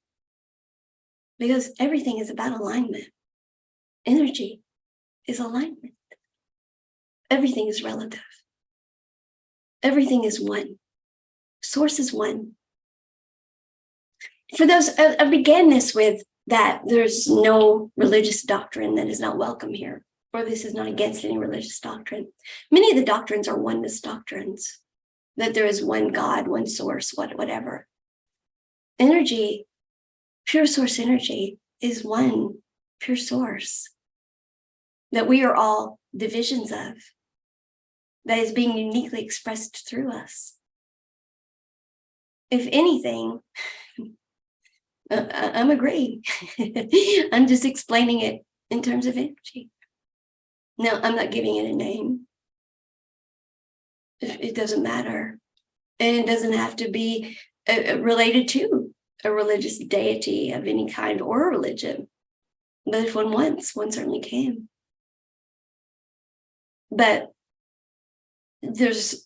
because everything is about alignment. Energy is alignment. Everything is relative. Everything is one. Source is one. For those, I began this with that there's no religious doctrine that is not welcome here, or this is not against any religious doctrine. Many of the doctrines are oneness doctrines, that there is one God, one source, whatever. Energy, pure source energy, is one pure source that we are all divisions of, that is being uniquely expressed through us. If anything, I'm agreeing. I'm just explaining it in terms of energy. Now, I'm not giving it a name. It doesn't matter. And it doesn't have to be related to a religious deity of any kind or a religion. But if one wants, one certainly can. But it's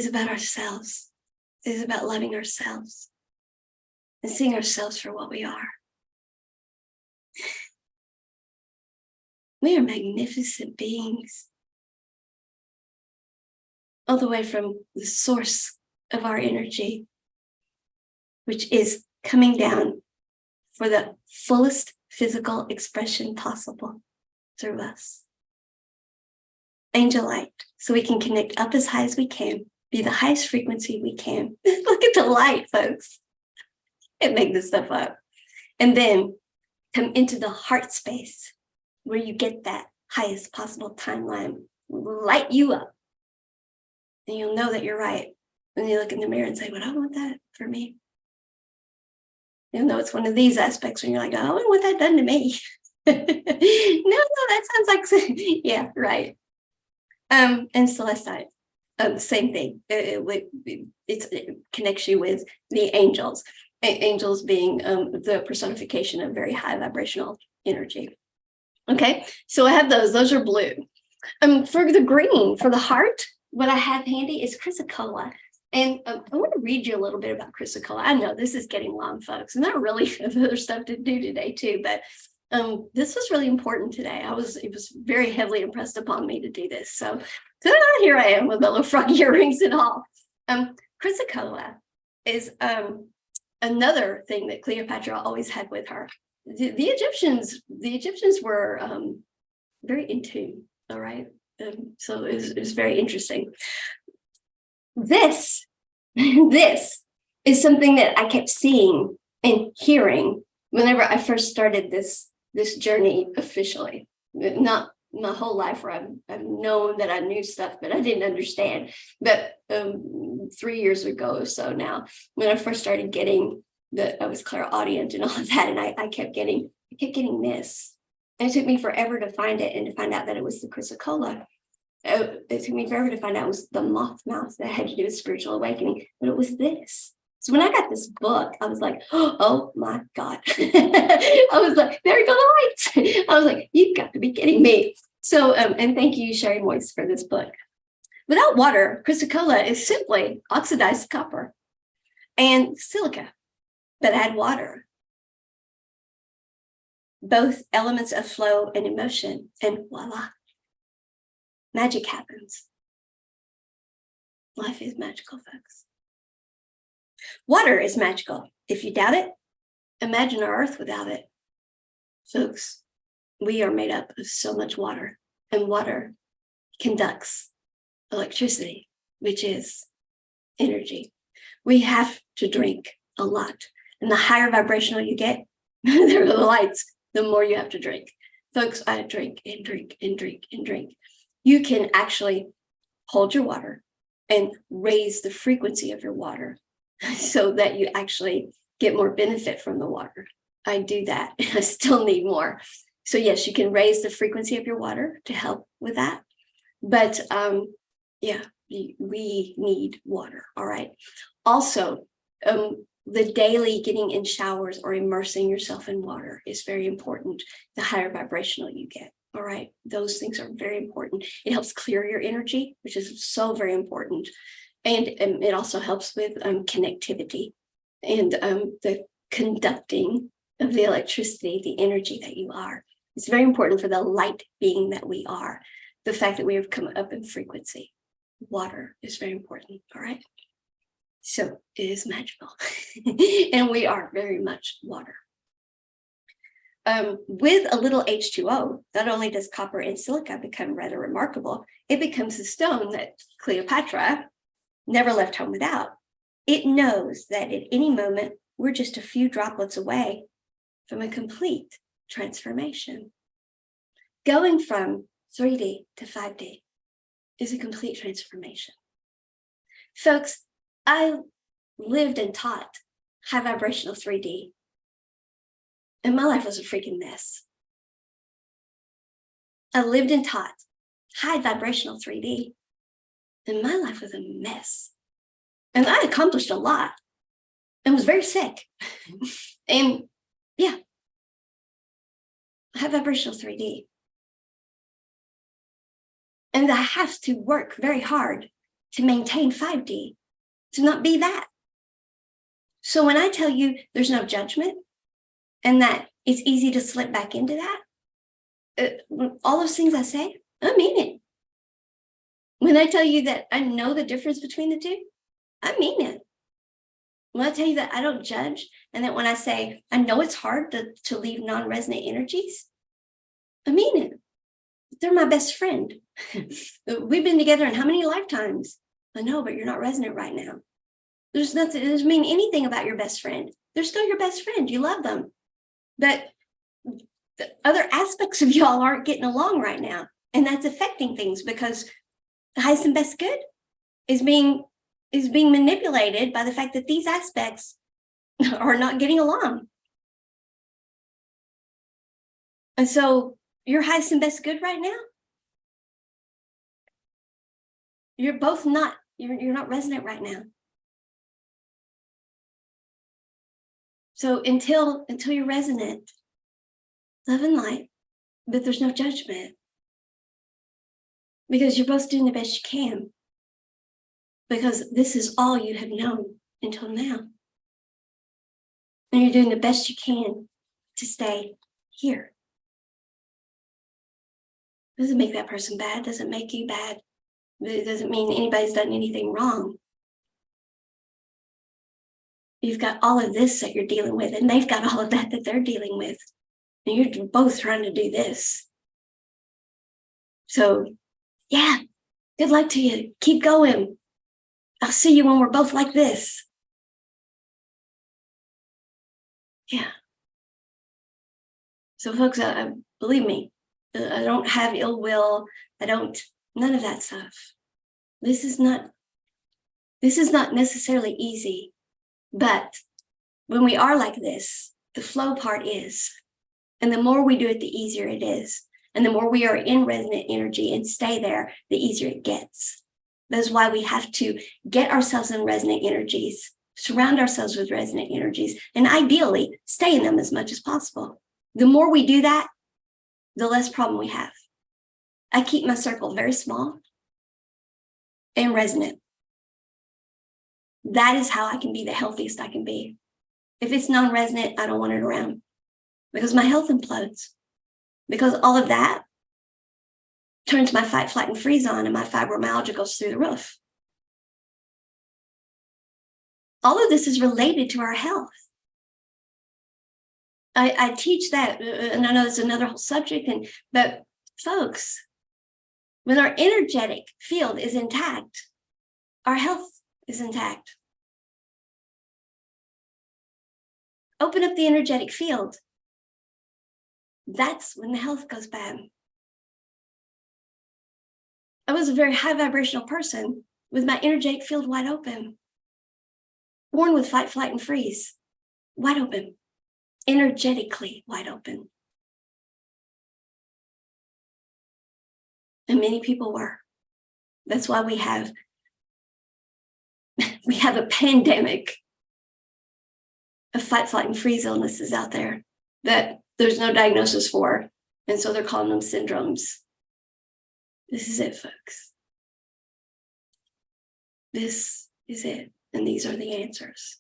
about ourselves. It's about loving ourselves and seeing ourselves for what we are. We are magnificent beings. All the way from the source of our energy, which is coming down for the fullest physical expression possible through us. Angel light, so we can connect up as high as we can, be the highest frequency we can. Look at the light, folks. Can't make this stuff up. And then come into the heart space where you get that highest possible timeline, light you up. And you'll know that you're right when you look in the mirror and say, well, I want that for me. You'll know it's one of these aspects when you're like, oh, I wonder what that done to me. No, that sounds like, yeah, right. And celestite, same thing. It connects you with the angels. Angels being the personification of very high vibrational energy. Okay, so I have those. Those are blue. For the green, for the heart, what I have handy is chrysocolla. And I want to read you a little bit about chrysocolla. I know this is getting long, folks, and I really have other stuff to do today too, but this was really important today. It was very heavily impressed upon me to do this. So here I am with the little frog earrings and all. Chrysocolla is another thing that Cleopatra always had with her. the Egyptians were very in tune. All right. So it was very interesting. This is something that I kept seeing and hearing whenever I first started this journey officially. Not my whole life, where I've known that I knew stuff, but I didn't understand. But 3 years ago or so now, when I first started getting I was clairaudient and all of that, and I kept getting this. And it took me forever to find it and to find out that it was the chrysocolla. It took me forever to find out it was the moth mouth that had to do with spiritual awakening, but it was this. So when I got this book, I was like, oh my God. I was like, there go the lights. I was like, you've got to be kidding me. So, and thank you, Sherry Moyes, for this book. Without water, chrysocolla is simply oxidized copper and silica, but add water. Both elements of flow and emotion, and voila, magic happens. Life is magical, folks. Water is magical. If you doubt it, imagine our earth without it. Folks, we are made up of so much water, and water conducts electricity, which is energy. We have to drink a lot. And the higher vibrational you get, there are the lights, the more you have to drink. Folks, I drink and drink and drink and drink. You can actually hold your water and raise the frequency of your water so that you actually get more benefit from the water. I do that. I still need more. So yes, you can raise the frequency of your water to help with that. But yeah, we need water. All right. Also, the daily getting in showers or immersing yourself in water is very important. The higher vibrational you get. All right. Those things are very important. It helps clear your energy, which is so very important. And it also helps with connectivity and the conducting of the electricity, the energy that you are. It's very important for the light being that we are. The fact that we have come up in frequency. Water is very important. All right. So it is magical. And we are very much water. With a little H2O, not only does copper and silica become rather remarkable, it becomes the stone that Cleopatra never left home without. It knows that at any moment, we're just a few droplets away from a complete transformation. Going from 3D to 5D is a complete transformation. Folks, I lived and taught high vibrational 3D, and my life was a freaking mess. I lived and taught high vibrational 3D, and my life was a mess. And I accomplished a lot and was very sick. And yeah, high vibrational 3D. And I have to work very hard to maintain 5D, to not be that. So when I tell you there's no judgment and that it's easy to slip back into that, all those things I say, I mean it. When I tell you that I know the difference between the two, I mean it. When I tell you that I don't judge, and that when I say I know it's hard to leave non-resonant energies, I mean it. They're my best friend. We've been together in how many lifetimes? I know, but you're not resonant right now. There's nothing, it doesn't mean anything about your best friend. They're still your best friend. You love them. But the other aspects of y'all aren't getting along right now. And that's affecting things because the highest and best good is being manipulated by the fact that these aspects are not getting along. And so your highest and best good right now, you're both not, you're not resonant right now. So until you're resonant, love and light, but there's no judgment. Because you're both doing the best you can. Because this is all you have known until now. And you're doing the best you can to stay here. Doesn't make that person bad, doesn't make you bad. It doesn't mean anybody's done anything wrong. You've got all of this that you're dealing with, and they've got all of that they're dealing with. And you're both trying to do this. So, yeah, good luck to you. Keep going. I'll see you when we're both like this. Yeah. So, folks, believe me, I don't have ill will. None of that stuff. This is not necessarily easy, but when we are like this, the flow part is. And the more we do it, the easier it is. And the more we are in resonant energy and stay there, the easier it gets. That's why we have to get ourselves in resonant energies, surround ourselves with resonant energies, and ideally stay in them as much as possible. The more we do that, the less problem we have. I keep my circle very small and resonant. That is how I can be the healthiest I can be. If it's non-resonant, I don't want it around because my health implodes. Because all of that turns my fight, flight, and freeze on, and my fibromyalgia goes through the roof. All of this is related to our health. I teach that, and I know it's another whole subject, but folks, when our energetic field is intact, our health is intact. Open up the energetic field. That's when the health goes bad. I was a very high vibrational person with my energetic field wide open. Born with fight, flight, and freeze. Wide open. Energetically wide open. And many people were. That's why we have a pandemic of fight, flight, and freeze illnesses out there that there's no diagnosis for. And so they're calling them syndromes. This is it, folks. This is it. And these are the answers.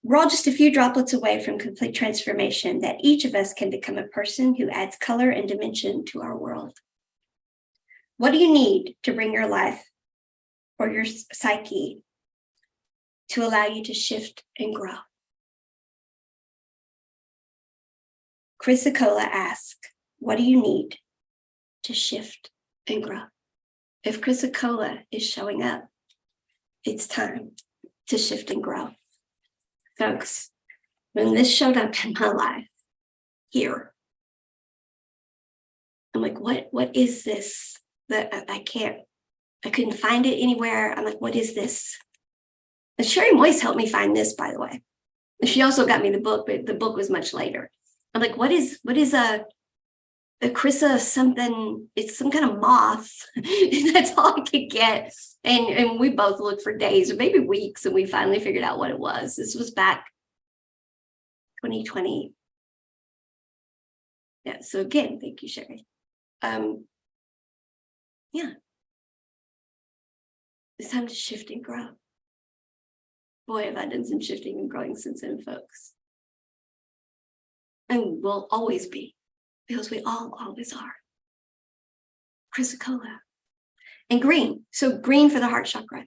We're all just a few droplets away from complete transformation, that each of us can become a person who adds color and dimension to our world. What do you need to bring your life or your psyche to allow you to shift and grow? Chris Acola asked, what do you need to shift and grow? If Chris Acola is showing up, it's time to shift and grow. Folks, when this showed up in my life here, I'm like, what is this that I couldn't find it anywhere. I'm like, what is this? And Sherry Moyes helped me find this, by the way. And she also got me the book, but the book was much later. I'm like, what is a Chrissa something? It's some kind of moth. That's all I could get. And we both looked for days or maybe weeks, and we finally figured out what it was. This was back 2020. Yeah. So again, thank you, Sherry. Yeah. It's time to shift and grow. Boy, have I done some shifting and growing since then, folks. And will always be, because we all always are. Chrysocolla. And green. So green for the heart chakra.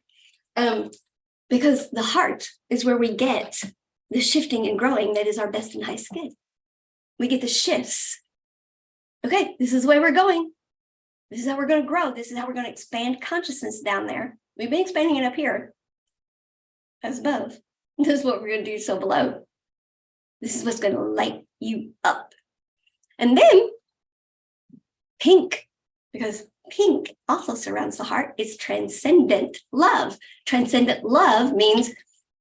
Because the heart is where we get the shifting and growing that is our best and highest good. We get the shifts. Okay, this is the way we're going. This is how we're going to grow. This is how we're going to expand consciousness down there. We've been expanding it up here as above. This is what we're going to do so below. This is what's going to light you up. And then pink, because pink also surrounds the heart. It's transcendent love. Transcendent love means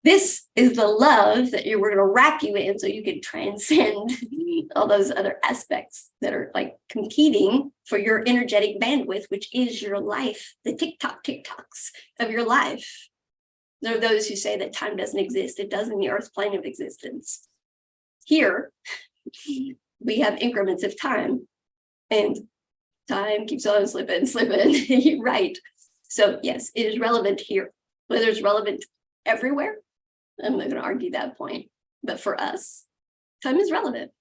this is the love that we're going to wrap you in so you can transcend all those other aspects that are like competing for your energetic bandwidth, which is your life, the TikToks of your life. There are those who say that time doesn't exist. It does in the earth plane of existence. Here, we have increments of time, and time keeps on slipping. You're right. So yes, it is relevant here. Whether it's relevant everywhere, I'm not going to argue that point. But for us, time is relevant.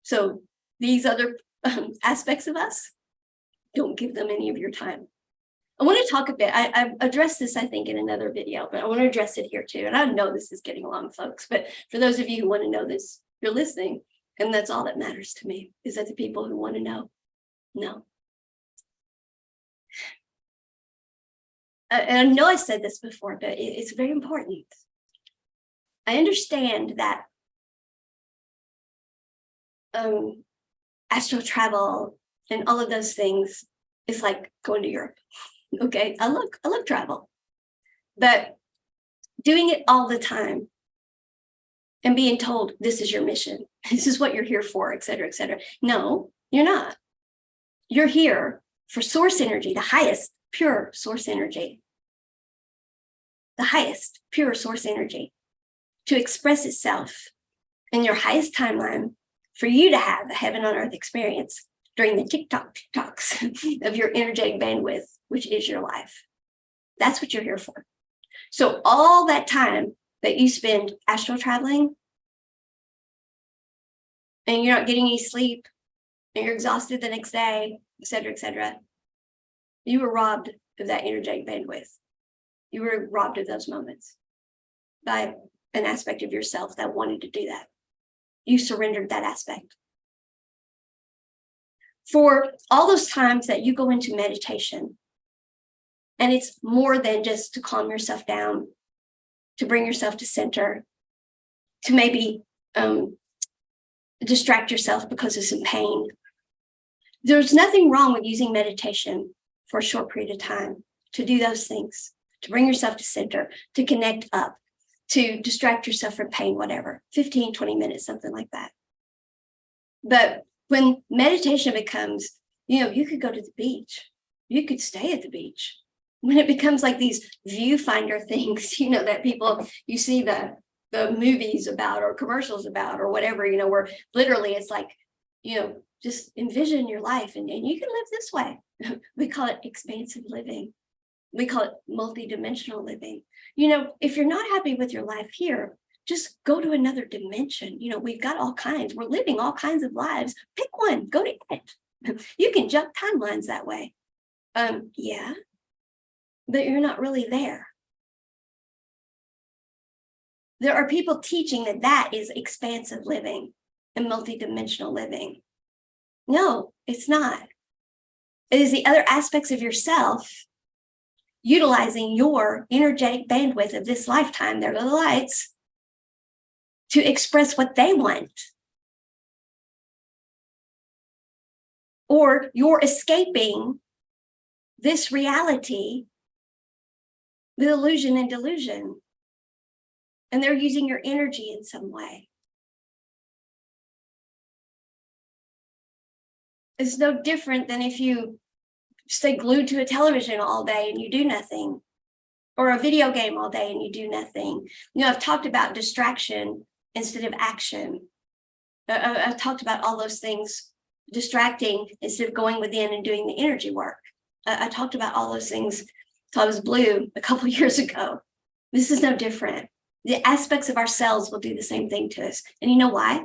So these other aspects of us, Don't give them any of your time. I want to talk a bit. I addressed this, I think, in another video, but I want to address it here too. And I know this is getting long, folks, but for those of you who want to know this, you're listening. And that's all that matters to me, is that the people who want to know. And I know I said this before, but it's very important. I understand that astral travel and all of those things is like going to Europe. Okay, I love travel, but doing it all the time and being told this is your mission, this is what you're here for, et cetera, et cetera. No, you're not. You're here for source energy, the highest pure source energy, the highest pure source energy to express itself in your highest timeline for you to have a heaven on earth experience during the TikToks of your energetic bandwidth, which is your life. That's what you're here for. So all that time that you spend astral traveling and you're not getting any sleep and you're exhausted the next day, et cetera, you were robbed of that energetic bandwidth. You were robbed of those moments by an aspect of yourself that wanted to do that. You surrendered that aspect. For all those times that you go into meditation, and it's more than just to calm yourself down, to bring yourself to center, to maybe distract yourself because of some pain. There's nothing wrong with using meditation for a short period of time to do those things, to bring yourself to center, to connect up, to distract yourself from pain, whatever, 15, 20 minutes, something like that. But when meditation becomes, you could go to the beach, you could stay at the beach. When it becomes like these viewfinder things, that people, you see the movies about or commercials about or whatever, where literally it's like, just envision your life and you can live this way. We call it expansive living. We call it multidimensional living. If you're not happy with your life here, just go to another dimension. We've got all kinds. We're living all kinds of lives. Pick one, go to it. You can jump timelines that way. Yeah, but you're not really there. There are people teaching that is expansive living and multidimensional living. No, it's not. It is the other aspects of yourself utilizing your energetic bandwidth of this lifetime, there go the lights, to express what they want. Or you're escaping this reality with illusion and delusion. And they're using your energy in some way. It's no different than if you stay glued to a television all day and you do nothing, or a video game all day and you do nothing. I've talked about distraction instead of action. I've talked about all those things, distracting instead of going within and doing the energy work. I talked about all those things till I was blue a couple of years ago. This is no different. The aspects of ourselves will do the same thing to us. And you know why?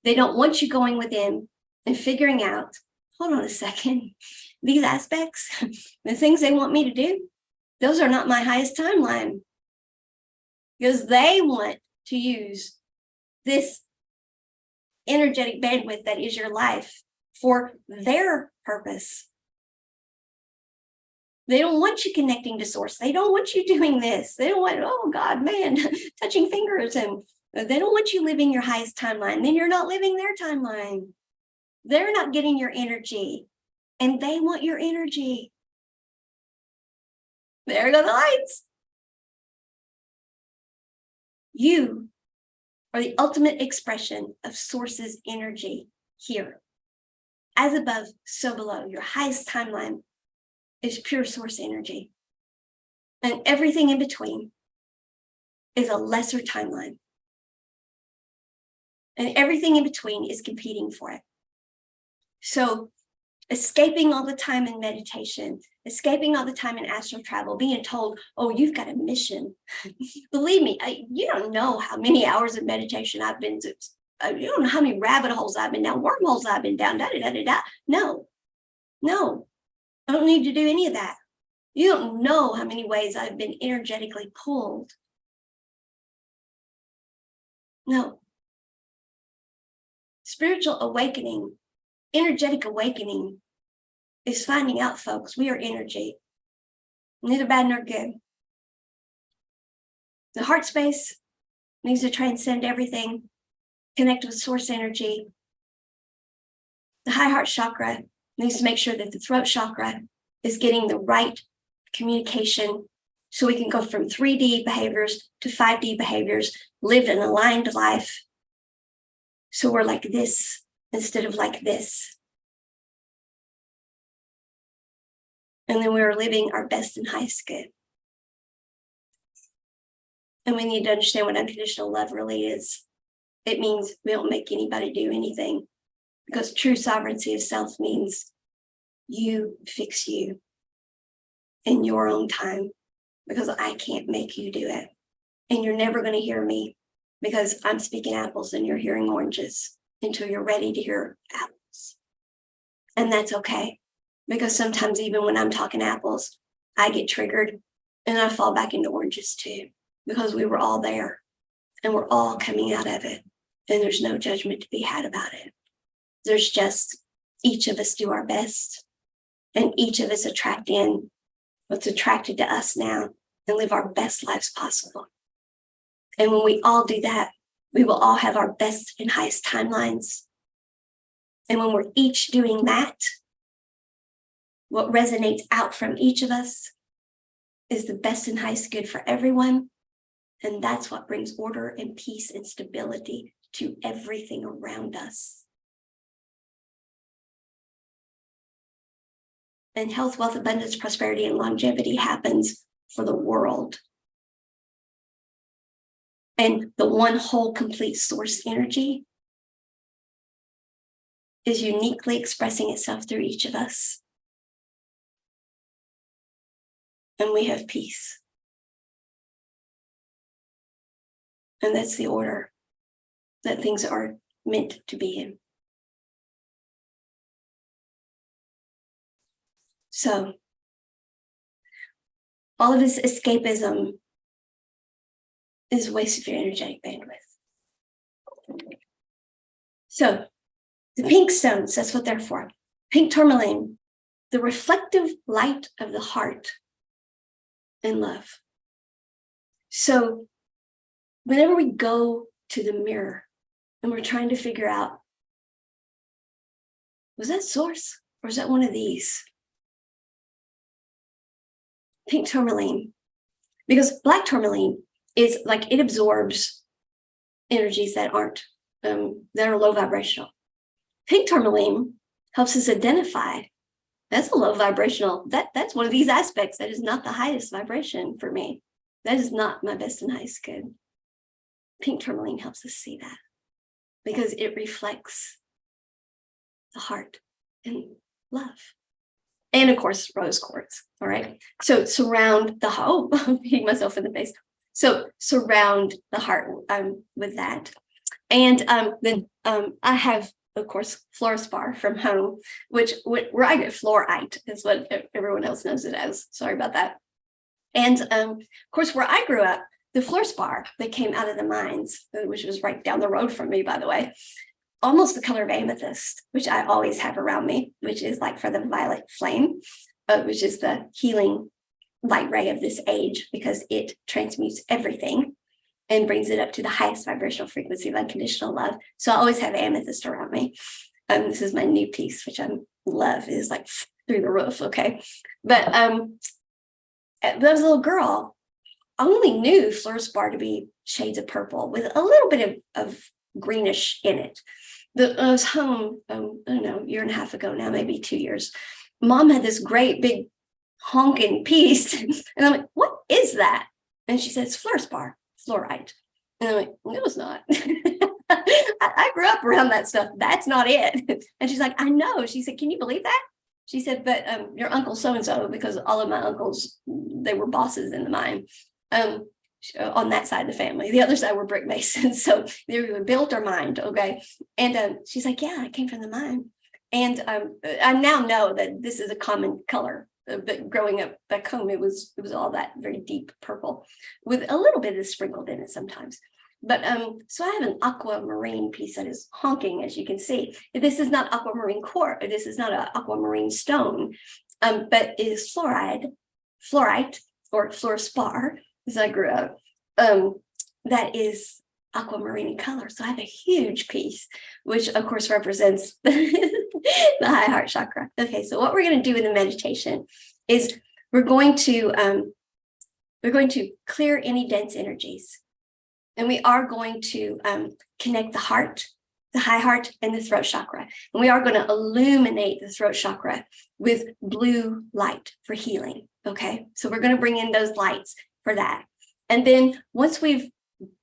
They don't want you going within and figuring out, hold on a second, these aspects, the things they want me to do, those are not my highest timeline. Because they want to use this energetic bandwidth that is your life for their purpose. They don't want you connecting to source. They don't want you doing this. They don't want, oh God, man, touching fingers. And they don't want you living your highest timeline. Then you're not living their timeline. They're not getting your energy. And they want your energy. There go the lights. You are the ultimate expression of source's energy here. As above, so below. Your highest timeline is pure source energy. And everything in between is a lesser timeline. And everything in between is competing for it. So escaping all the time in meditation, escaping all the time in astral travel, being told, oh, you've got a mission. Believe me, you don't know how many hours of meditation I've been to. You don't know how many rabbit holes I've been down, wormholes I've been down, No. I don't need to do any of that. You don't know how many ways I've been energetically pulled. No. Spiritual awakening, energetic awakening is finding out, folks, we are energy, neither bad nor good. The heart space needs to transcend everything, connect with source energy. The high heart chakra needs to make sure that the throat chakra is getting the right communication so we can go from 3D behaviors to 5D behaviors, live an aligned life. So we're like this instead of like this. And then we're living our best and highest good. And we need to understand what unconditional love really is. It means we don't make anybody do anything, because true sovereignty of self means you fix you in your own time, because I can't make you do it. And you're never going to hear me, because I'm speaking apples and you're hearing oranges until you're ready to hear apples. And that's okay, because sometimes even when I'm talking apples, I get triggered and I fall back into oranges too, because we were all there and we're all coming out of it. And there's no judgment to be had about it. There's just each of us do our best, and each of us attract in what's attracted to us now and live our best lives possible. And when we all do that, we will all have our best and highest timelines. And when we're each doing that, what resonates out from each of us is the best and highest good for everyone. And that's what brings order and peace and stability to everything around us. And health, wealth, abundance, prosperity, and longevity happens for the world. And the one whole complete source energy is uniquely expressing itself through each of us. And we have peace. And that's the order that things are meant to be in. So, all of this escapism is a waste of your energetic bandwidth. So, the pink stones, that's what they're for. Pink tourmaline, the reflective light of the heart and love. So, whenever we go to the mirror and we're trying to figure out, was that source or is that one of these? Pink tourmaline, because black tourmaline is like, it absorbs energies that aren't, that are low vibrational. Pink tourmaline helps us identify, that's a low vibrational, that's one of these aspects that is not the highest vibration for me. That is not my best and highest good. Pink tourmaline helps us see that, because it reflects the heart and love. And of course, rose quartz. All right. So surround the heart. I'm hitting myself in the face. So surround the heart with that. And then I have, of course, fluorspar from home, which where I get fluorite is what everyone else knows it as. Sorry about that. And of course, where I grew up, the fluorspar that came out of the mines, which was right down the road from me, by the way, almost the color of amethyst, which I always have around me, which is like for the violet flame, which is the healing light ray of this age, because it transmutes everything and brings it up to the highest vibrational frequency of unconditional love. So I always have amethyst around me. This is my new piece, which I love, is like through the roof. Okay. But when I was a little girl, I only knew fluorspar to be shades of purple with a little bit of greenish in it. I was home, I don't know, a year and a half ago now, maybe 2 years. Mom had this great big honking piece. And I'm like, what is that? And she said, it's fluorspar, fluorite. And I'm like, no, it's not. I grew up around that stuff. That's not it. And she's like, I know. She said, can you believe that? She said, but your uncle so-and-so, because all of my uncles, they were bosses in the mine. On that side of the family. The other side were brick masons. So they were built or mined. Okay. And she's like, yeah, I came from the mine. And I now know that this is a common color. But growing up back home, it was all that very deep purple with a little bit of sprinkled in it sometimes. But so I have an aquamarine piece that is honking, as you can see. This is not aquamarine quartz. This is not an aquamarine stone, but it is fluorite, or fluorspar, as I grew up. That is aquamarine in color. So I have a huge piece, which of course represents the high heart chakra. Okay, so what we're going to do in the meditation is we're going to clear any dense energies. And we are going to connect the heart, the high heart, and the throat chakra. And we are going to illuminate the throat chakra with blue light for healing. Okay, so we're going to bring in those lights for that. And then once we've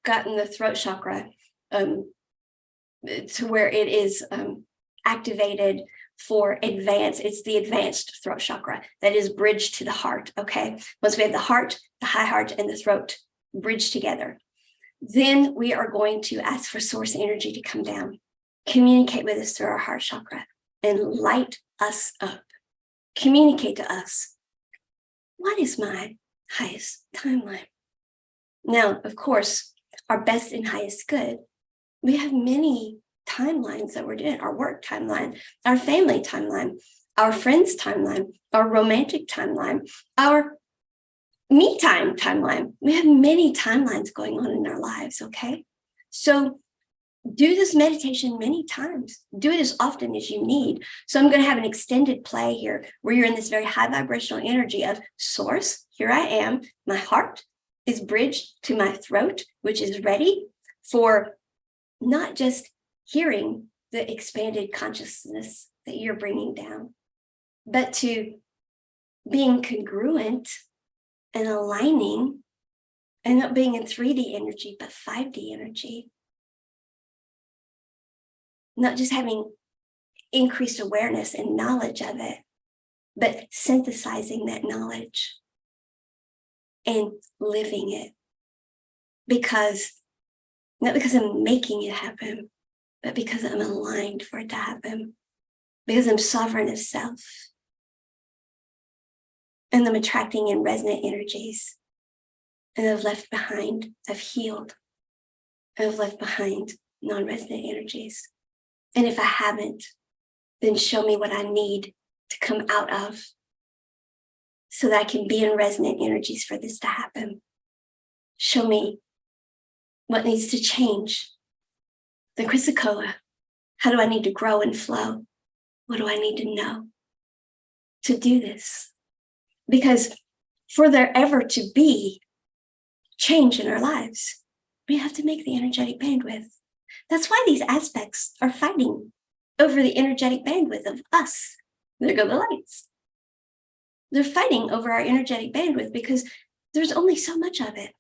gotten the throat chakra to where it is activated for it's the advanced throat chakra that is bridged to the heart. Okay, once we have the heart, the high heart, and the throat bridged together, then we are going to ask for source energy to come down, communicate with us through our heart chakra, and light us up. Communicate to us, what is my highest timeline? Now, of course, our best and highest good, we have many timelines that we're doing: our work timeline, our family timeline, our friends timeline, our romantic timeline, our me time timeline. We have many timelines going on in our lives, okay? So do this meditation many times. Do it as often as you need. So I'm going to have an extended play here where you're in this very high vibrational energy of source. Here I am. My heart is bridged to my throat, which is ready for not just hearing the expanded consciousness that you're bringing down, but to being congruent and aligning and not being in 3D energy, but 5D energy. Not just having increased awareness and knowledge of it, but synthesizing that knowledge and living it. Not because I'm making it happen, but because I'm aligned for it to happen. Because I'm sovereign of self. And I'm attracting in resonant energies. And I've left behind, I've healed. I've left behind non-resonant energies. And if I haven't, then show me what I need to come out of so that I can be in resonant energies for this to happen. Show me what needs to change. The Chrysakoa, how do I need to grow and flow? What do I need to know to do this? Because for there ever to be change in our lives, we have to make the energetic bandwidth. That's why these aspects are fighting over the energetic bandwidth of us. There go the lights. They're fighting over our energetic bandwidth because there's only so much of it.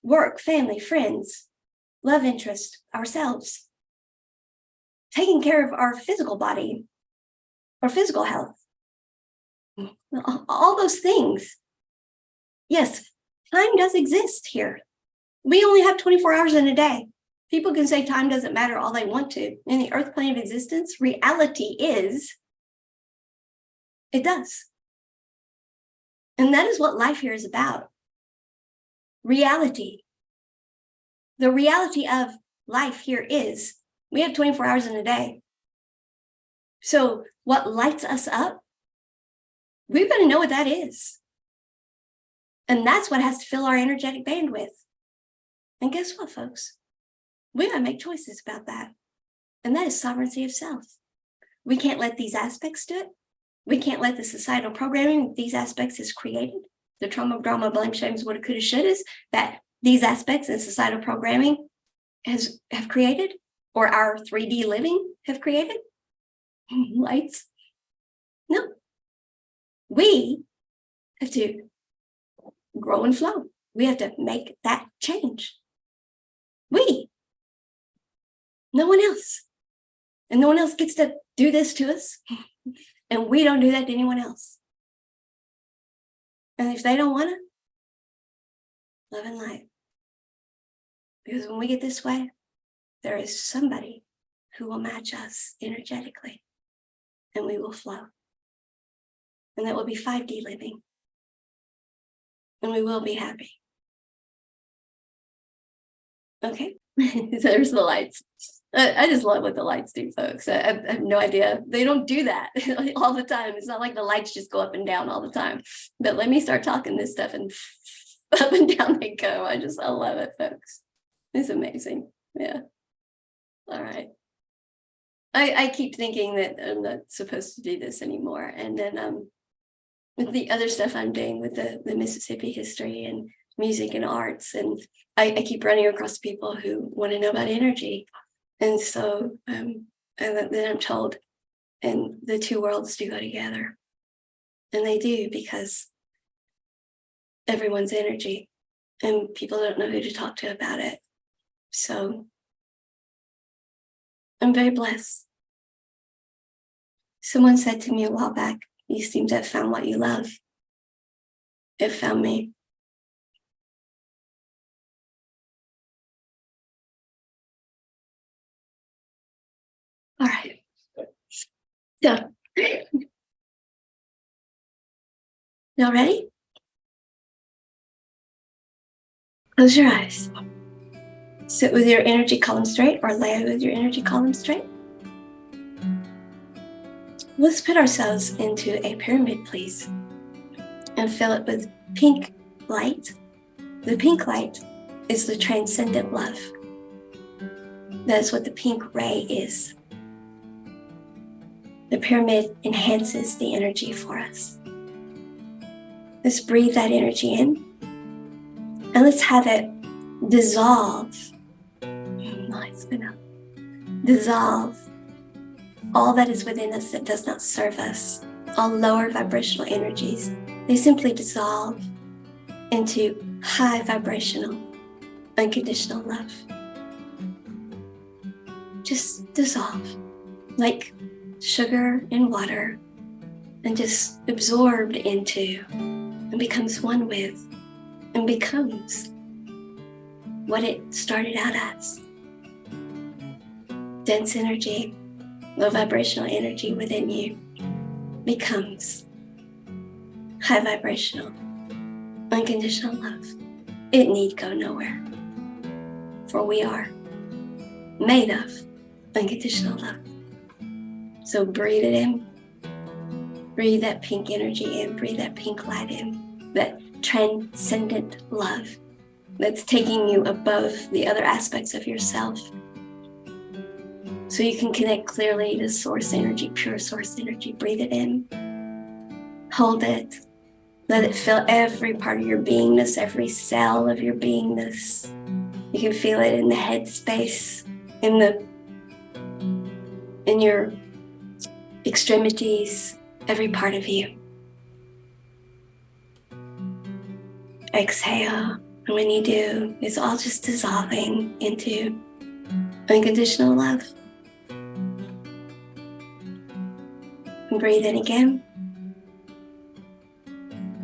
Work, family, friends, love interest, ourselves. Taking care of our physical body, our physical health. All those things. Yes, time does exist here. We only have 24 hours in a day. People can say time doesn't matter all they want to. In the earth plane of existence, reality is, it does. And that is what life here is about. Reality. The reality of life here is, we have 24 hours in a day. So what lights us up, we've got to know what that is. And that's what has to fill our energetic bandwidth. And guess what, folks? We got to make choices about that. And that is sovereignty of self. We can't let these aspects do it. We can't let the societal programming these aspects has created, the trauma, drama, blame, shames, woulda, coulda, shouldas, that these aspects and societal programming have created, or our 3D living have created. Lights. No. We have to grow and flow. We have to make that change. No one else. And no one else gets to do this to us. And we don't do that to anyone else. And if they don't want to, love and light. Because when we get this way, there is somebody who will match us energetically. and we will flow. And that will be 5D living. And we will be happy. Okay? So there's the lights. I just love what the lights do, folks. I have no idea. They don't do that all the time. It's not like the lights just go up and down all the time. But let me start talking this stuff and up and down they go. I love it, folks. It's amazing. Yeah. All right. I keep thinking that I'm not supposed to do this anymore. And then with the other stuff I'm doing with the Mississippi history and music and arts, and I keep running across people who want to know about energy. And so and then I'm told, and the two worlds do go together. And they do, because everyone's energy, and people don't know who to talk to about it. So I'm very blessed. Someone said to me a while back, you seem to have found what you love. It found me. All right. So, y'all ready? Close your eyes. Sit with your energy column straight, or lay with your energy column straight. Let's put ourselves into a pyramid, please, and fill it with pink light. The pink light is the transcendent love. That's what the pink ray is. The pyramid enhances the energy for us. Let's breathe that energy in, and let's have it dissolve. It's gonna dissolve all that is within us that does not serve us. All lower vibrational energies, they simply dissolve into high vibrational, unconditional love. Just dissolve like sugar in water, and just absorbed into and becomes one with and becomes what it started out as. Dense energy, low vibrational energy within you becomes high vibrational, unconditional love. It need go nowhere, for we are made of unconditional love. So breathe it in. Breathe that pink energy in. Breathe that pink light in. That transcendent love that's taking you above the other aspects of yourself, so you can connect clearly to source energy, pure source energy. Breathe it in. Hold it. Let it fill every part of your beingness, every cell of your beingness. You can feel it in the head space, in your extremities, every part of you. Exhale, and when you do, it's all just dissolving into unconditional love. And breathe in again.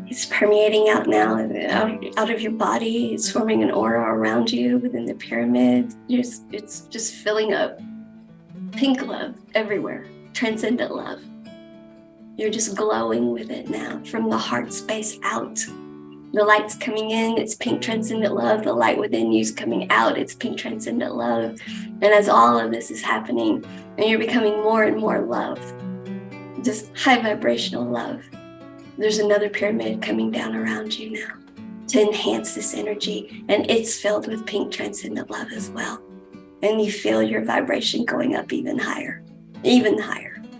It's permeating out now, out of your body. It's forming an aura around you within the pyramid. It's just filling up. Pink love everywhere. Transcendent love. You're just glowing with it now from the heart space out. The light's coming in, it's pink transcendent love. The light within you is coming out, it's pink transcendent love. And as all of this is happening, and you're becoming more and more love, just high vibrational love, there's another pyramid coming down around you now to enhance this energy. And it's filled with pink transcendent love as well. And you feel your vibration going up even higher,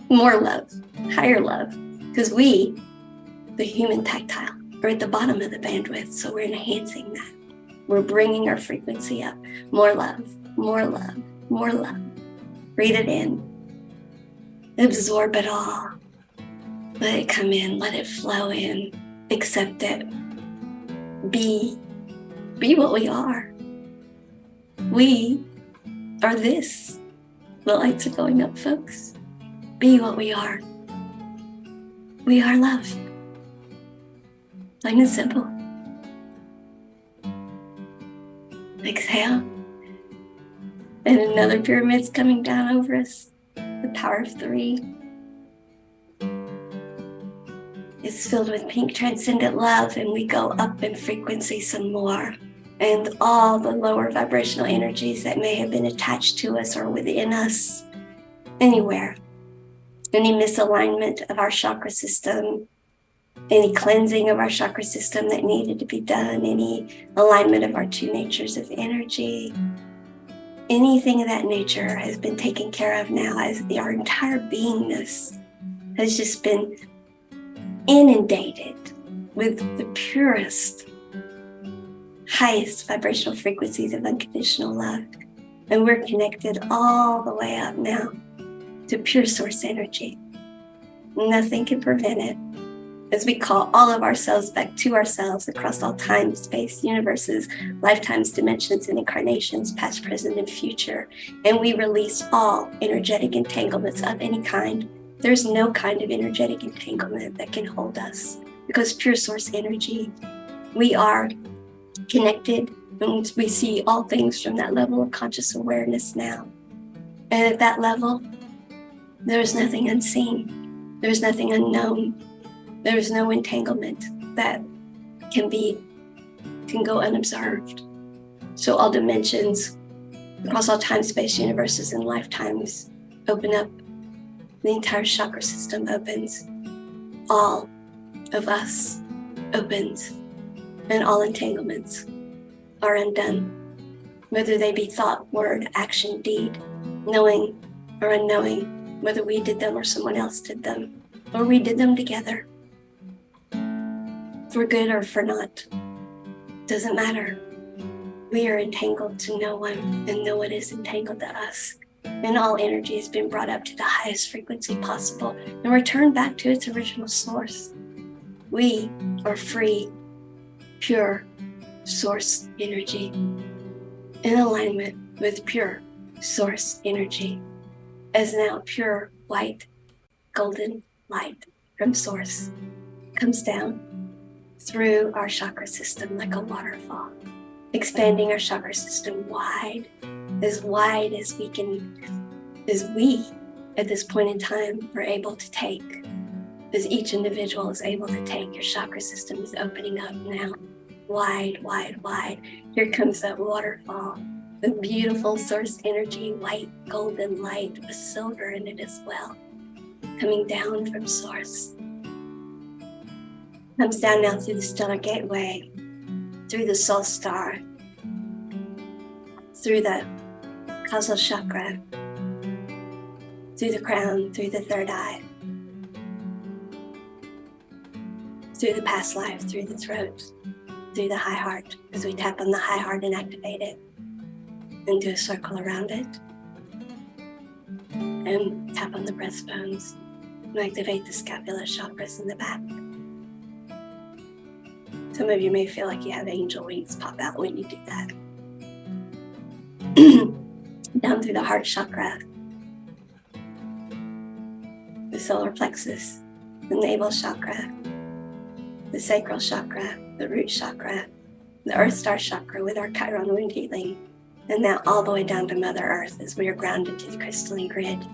more love, higher love. Because we, the human tactile, are at the bottom of the bandwidth. So we're enhancing that. We're bringing our frequency up. More love, more love, more love. Breathe it in. Absorb it all. Let it come in. Let it flow in. Accept it. Be what we are. We are this. The lights are going up, folks. Be what we are. We are love. Plain and simple. Exhale. And another pyramid's coming down over us. The power of 3. is filled with pink transcendent love, and we go up in frequency some more. And all the lower vibrational energies that may have been attached to us or within us, anywhere, any misalignment of our chakra system, any cleansing of our chakra system that needed to be done, any alignment of our two natures of energy, anything of that nature has been taken care of now, as our entire beingness has just been inundated with the purest, highest vibrational frequencies of unconditional love. And we're connected all the way up now to pure source energy. Nothing can prevent it, as we call all of ourselves back to ourselves across all time, space, universes, lifetimes, dimensions, and incarnations, past, present, and future. And we release all energetic entanglements of any kind. There's no kind of energetic entanglement that can hold us, because pure source energy, we are connected, and we see all things from that level of conscious awareness now. And at that level, there's nothing unseen. There's nothing unknown. There's no entanglement that can go unobserved. So all dimensions across all time, space, universes, and lifetimes open up. The entire chakra system opens. All of us opens, and all entanglements are undone, whether they be thought, word, action, deed, knowing or unknowing, whether we did them or someone else did them, or we did them together. For good or for not, doesn't matter. We are entangled to no one, and no one is entangled to us. And all energy has been brought up to the highest frequency possible and returned back to its original source. We are free, pure source energy, in alignment with pure source energy, as now pure white golden light from source comes down through our chakra system like a waterfall, expanding our chakra system wide as we at this point in time are able to take, as each individual is able to take. Your chakra system is opening up now, wide, wide, wide. Here comes that waterfall, the beautiful source energy, white golden light with silver in it as well, coming down from source. Comes down now through the stellar gateway, through the soul star, through the Akasa Chakra, through the crown, through the third eye, through the past life, through the throat, through the high heart, as we tap on the high heart and activate it, and do a circle around it, and tap on the breastbones, and activate the scapular chakras in the back. Some of you may feel like you have angel wings pop out when you do that. Down through the heart chakra, the solar plexus, the navel chakra, the sacral chakra, the root chakra, the earth star chakra with our Chiron wound healing, and now all the way down to Mother Earth as we are grounded to the crystalline grid.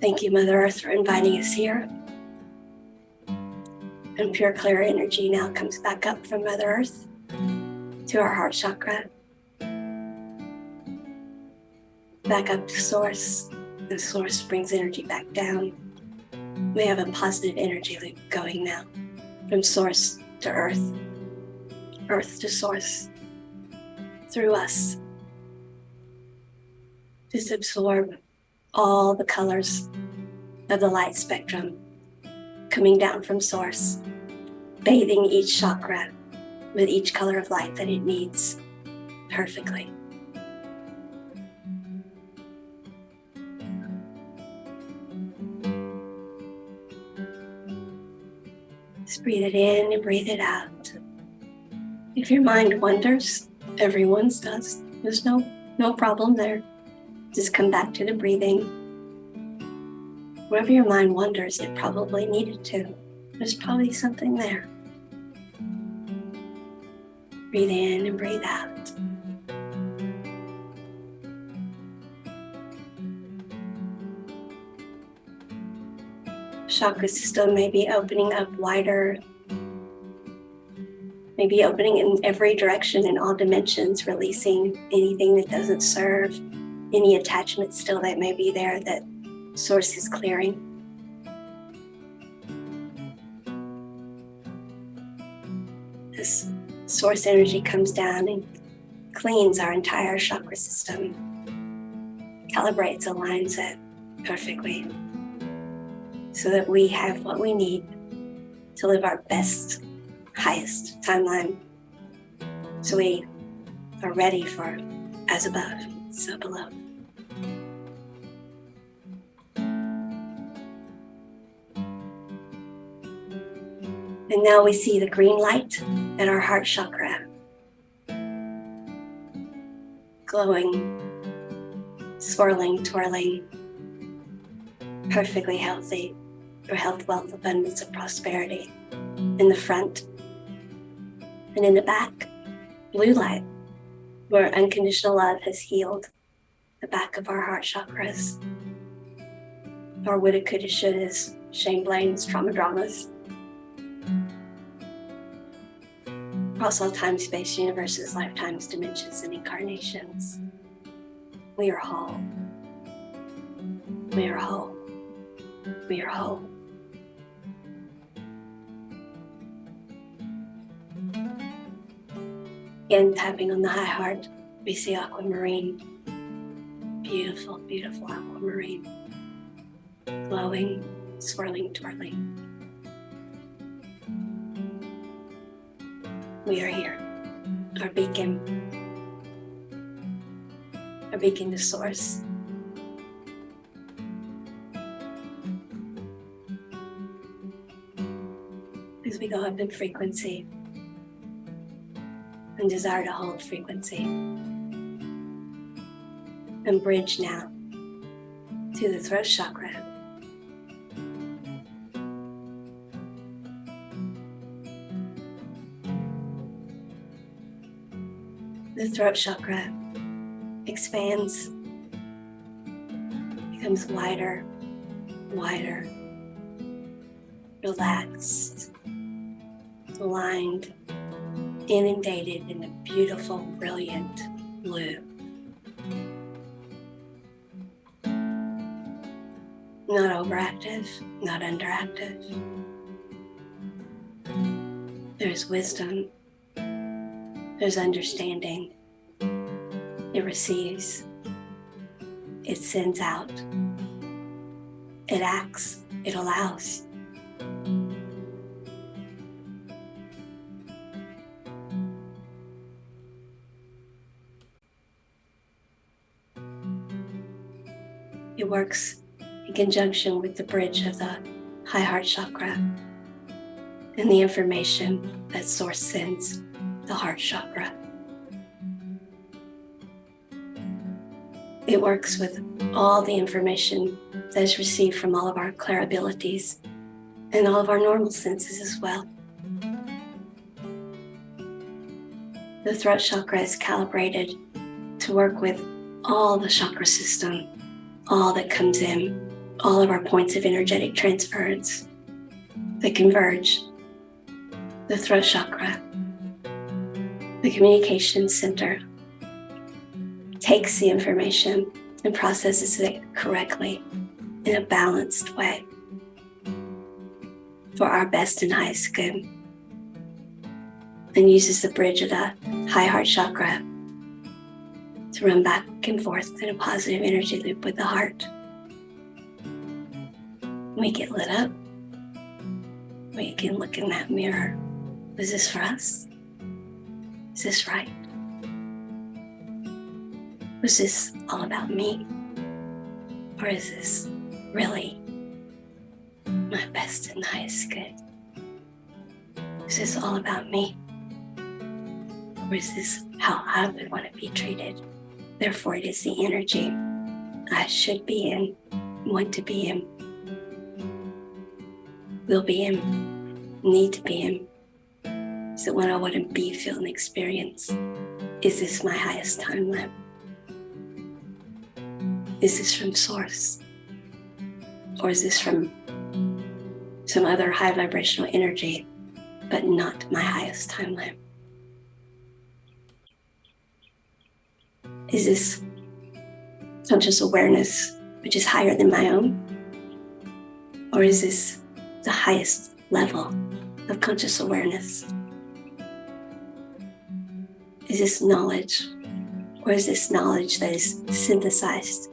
Thank you, Mother Earth, for inviting us here. And pure clear energy now comes back up from Mother Earth to our heart chakra, back up to source, and source brings energy back down. We have a positive energy loop going now from source to earth, earth to source, through us. Just absorb all the colors of the light spectrum coming down from source, bathing each chakra with each color of light that it needs perfectly. Just breathe it in and breathe it out. If your mind wanders, everyone's does. There's no problem there. Just come back to the breathing. Wherever your mind wanders, it probably needed to. There's probably something there. Breathe in and breathe out. chakra system may be opening up wider, maybe opening in every direction in all dimensions, releasing anything that doesn't serve, any attachment still that may be there that Source is clearing. This Source energy comes down and cleans our entire chakra system, calibrates, aligns it perfectly so that we have what we need to live our best, highest timeline. So we are ready for as above, so below. And now we see the green light at our heart chakra, glowing, swirling, twirling, perfectly healthy for health, wealth, abundance, and prosperity. In the front and in the back, blue light, where unconditional love has healed the back of our heart chakras, our woulda, coulda, shouldas, shame, blames, trauma, dramas, across all time, space, universes, lifetimes, dimensions, and incarnations. We are whole. We are whole. We are whole. Again, tapping on the high heart, we see aquamarine. Beautiful, beautiful aquamarine. Glowing, swirling, twirling. We are here. Our beacon to Source. As we go up in frequency and desire to hold frequency and bridge now to the throat chakra. The throat chakra expands, becomes wider, wider, relaxed, aligned, inundated in a beautiful, brilliant blue. Not overactive, not underactive. There's wisdom, there's understanding. It receives, it sends out, it acts, it allows. It works in conjunction with the bridge of the High Heart Chakra and the information that Source sends the Heart Chakra. It works with all the information that is received from all of our clairabilities and all of our normal senses as well. The throat chakra is calibrated to work with all the chakra system, all that comes in, all of our points of energetic transference that converge. The throat chakra, the communication center, takes the information and processes it correctly in a balanced way for our best and highest good, and uses the bridge of the High Heart Chakra to run back and forth in a positive energy loop with the heart. We get lit up. We can look in that mirror. Is this for us? Is this right? Was this all about me? Or is this really my best and highest good? Is this all about me? Or is this how I would want to be treated? Therefore, it is the energy I should be in, want to be in, will be in, need to be in. So when I want to be, feel, and experience, is this my highest timeline? Is this from Source? Or is this from some other high vibrational energy, but not my highest timeline? Is this conscious awareness which is higher than my own? Or is this the highest level of conscious awareness? Is this knowledge, or is this knowledge that is synthesized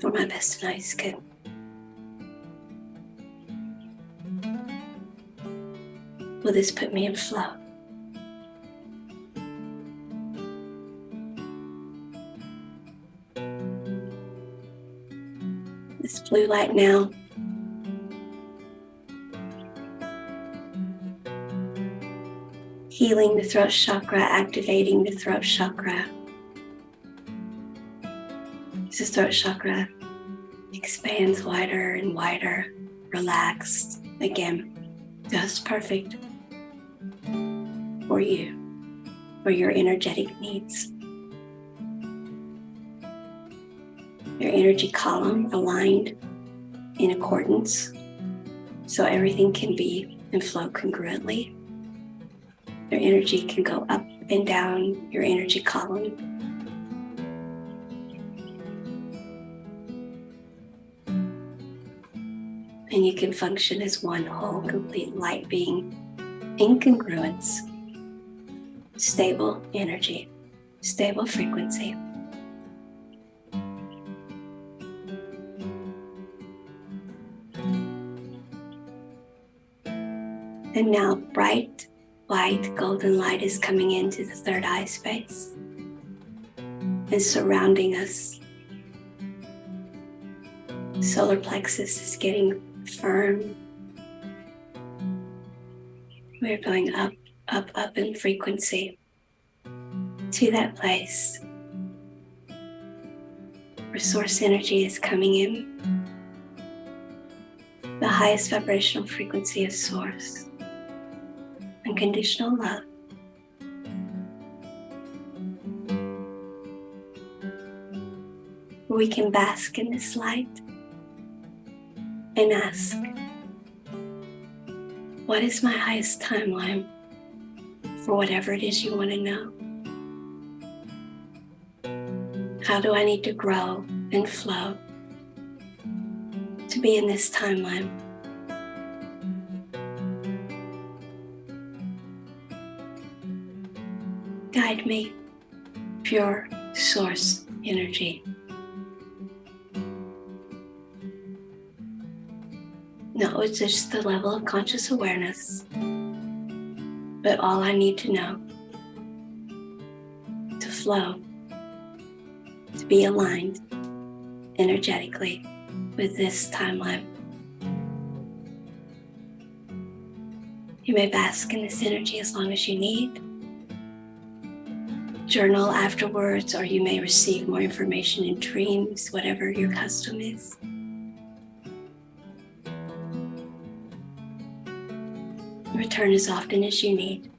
for my best and highest good? Will this put me in flow? This blue light now healing the throat chakra, activating the throat chakra. As the throat chakra expands wider and wider, relaxed, again, just perfect for you, for your energetic needs. Your energy column aligned in accordance so everything can be and flow congruently. Your energy can go up and down your energy column. And you can function as one whole, complete light being in congruence, stable energy, stable frequency. And now bright, white, golden light is coming into the third eye space and surrounding us. Solar plexus is getting firm. We're going up, up, up in frequency to that place where source energy is coming in. The highest vibrational frequency of source. Unconditional love. We can bask in this light and ask, what is my highest timeline for whatever it is you want to know? How do I need to grow and flow to be in this timeline? Guide me, pure source energy. No, it's just the level of conscious awareness, but all I need to know to flow, to be aligned energetically with this timeline. You may bask in this energy as long as you need. Journal afterwards, or you may receive more information in dreams, whatever your custom is. Return as often as you need.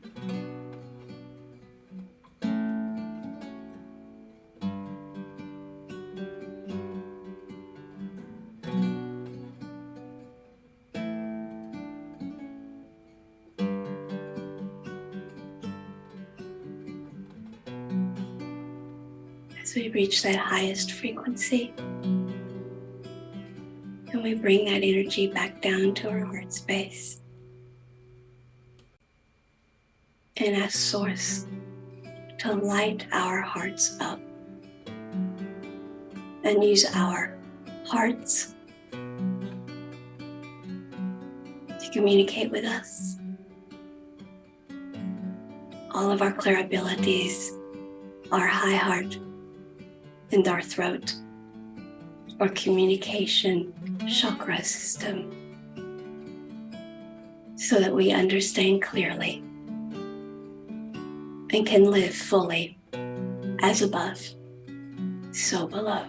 As we reach that highest frequency, and we bring that energy back down to our heart space and ask Source to light our hearts up and use our hearts to communicate with us. All of our clear abilities, our high heart and our throat, or communication chakra system, so that we understand clearly and can live fully as above, so below.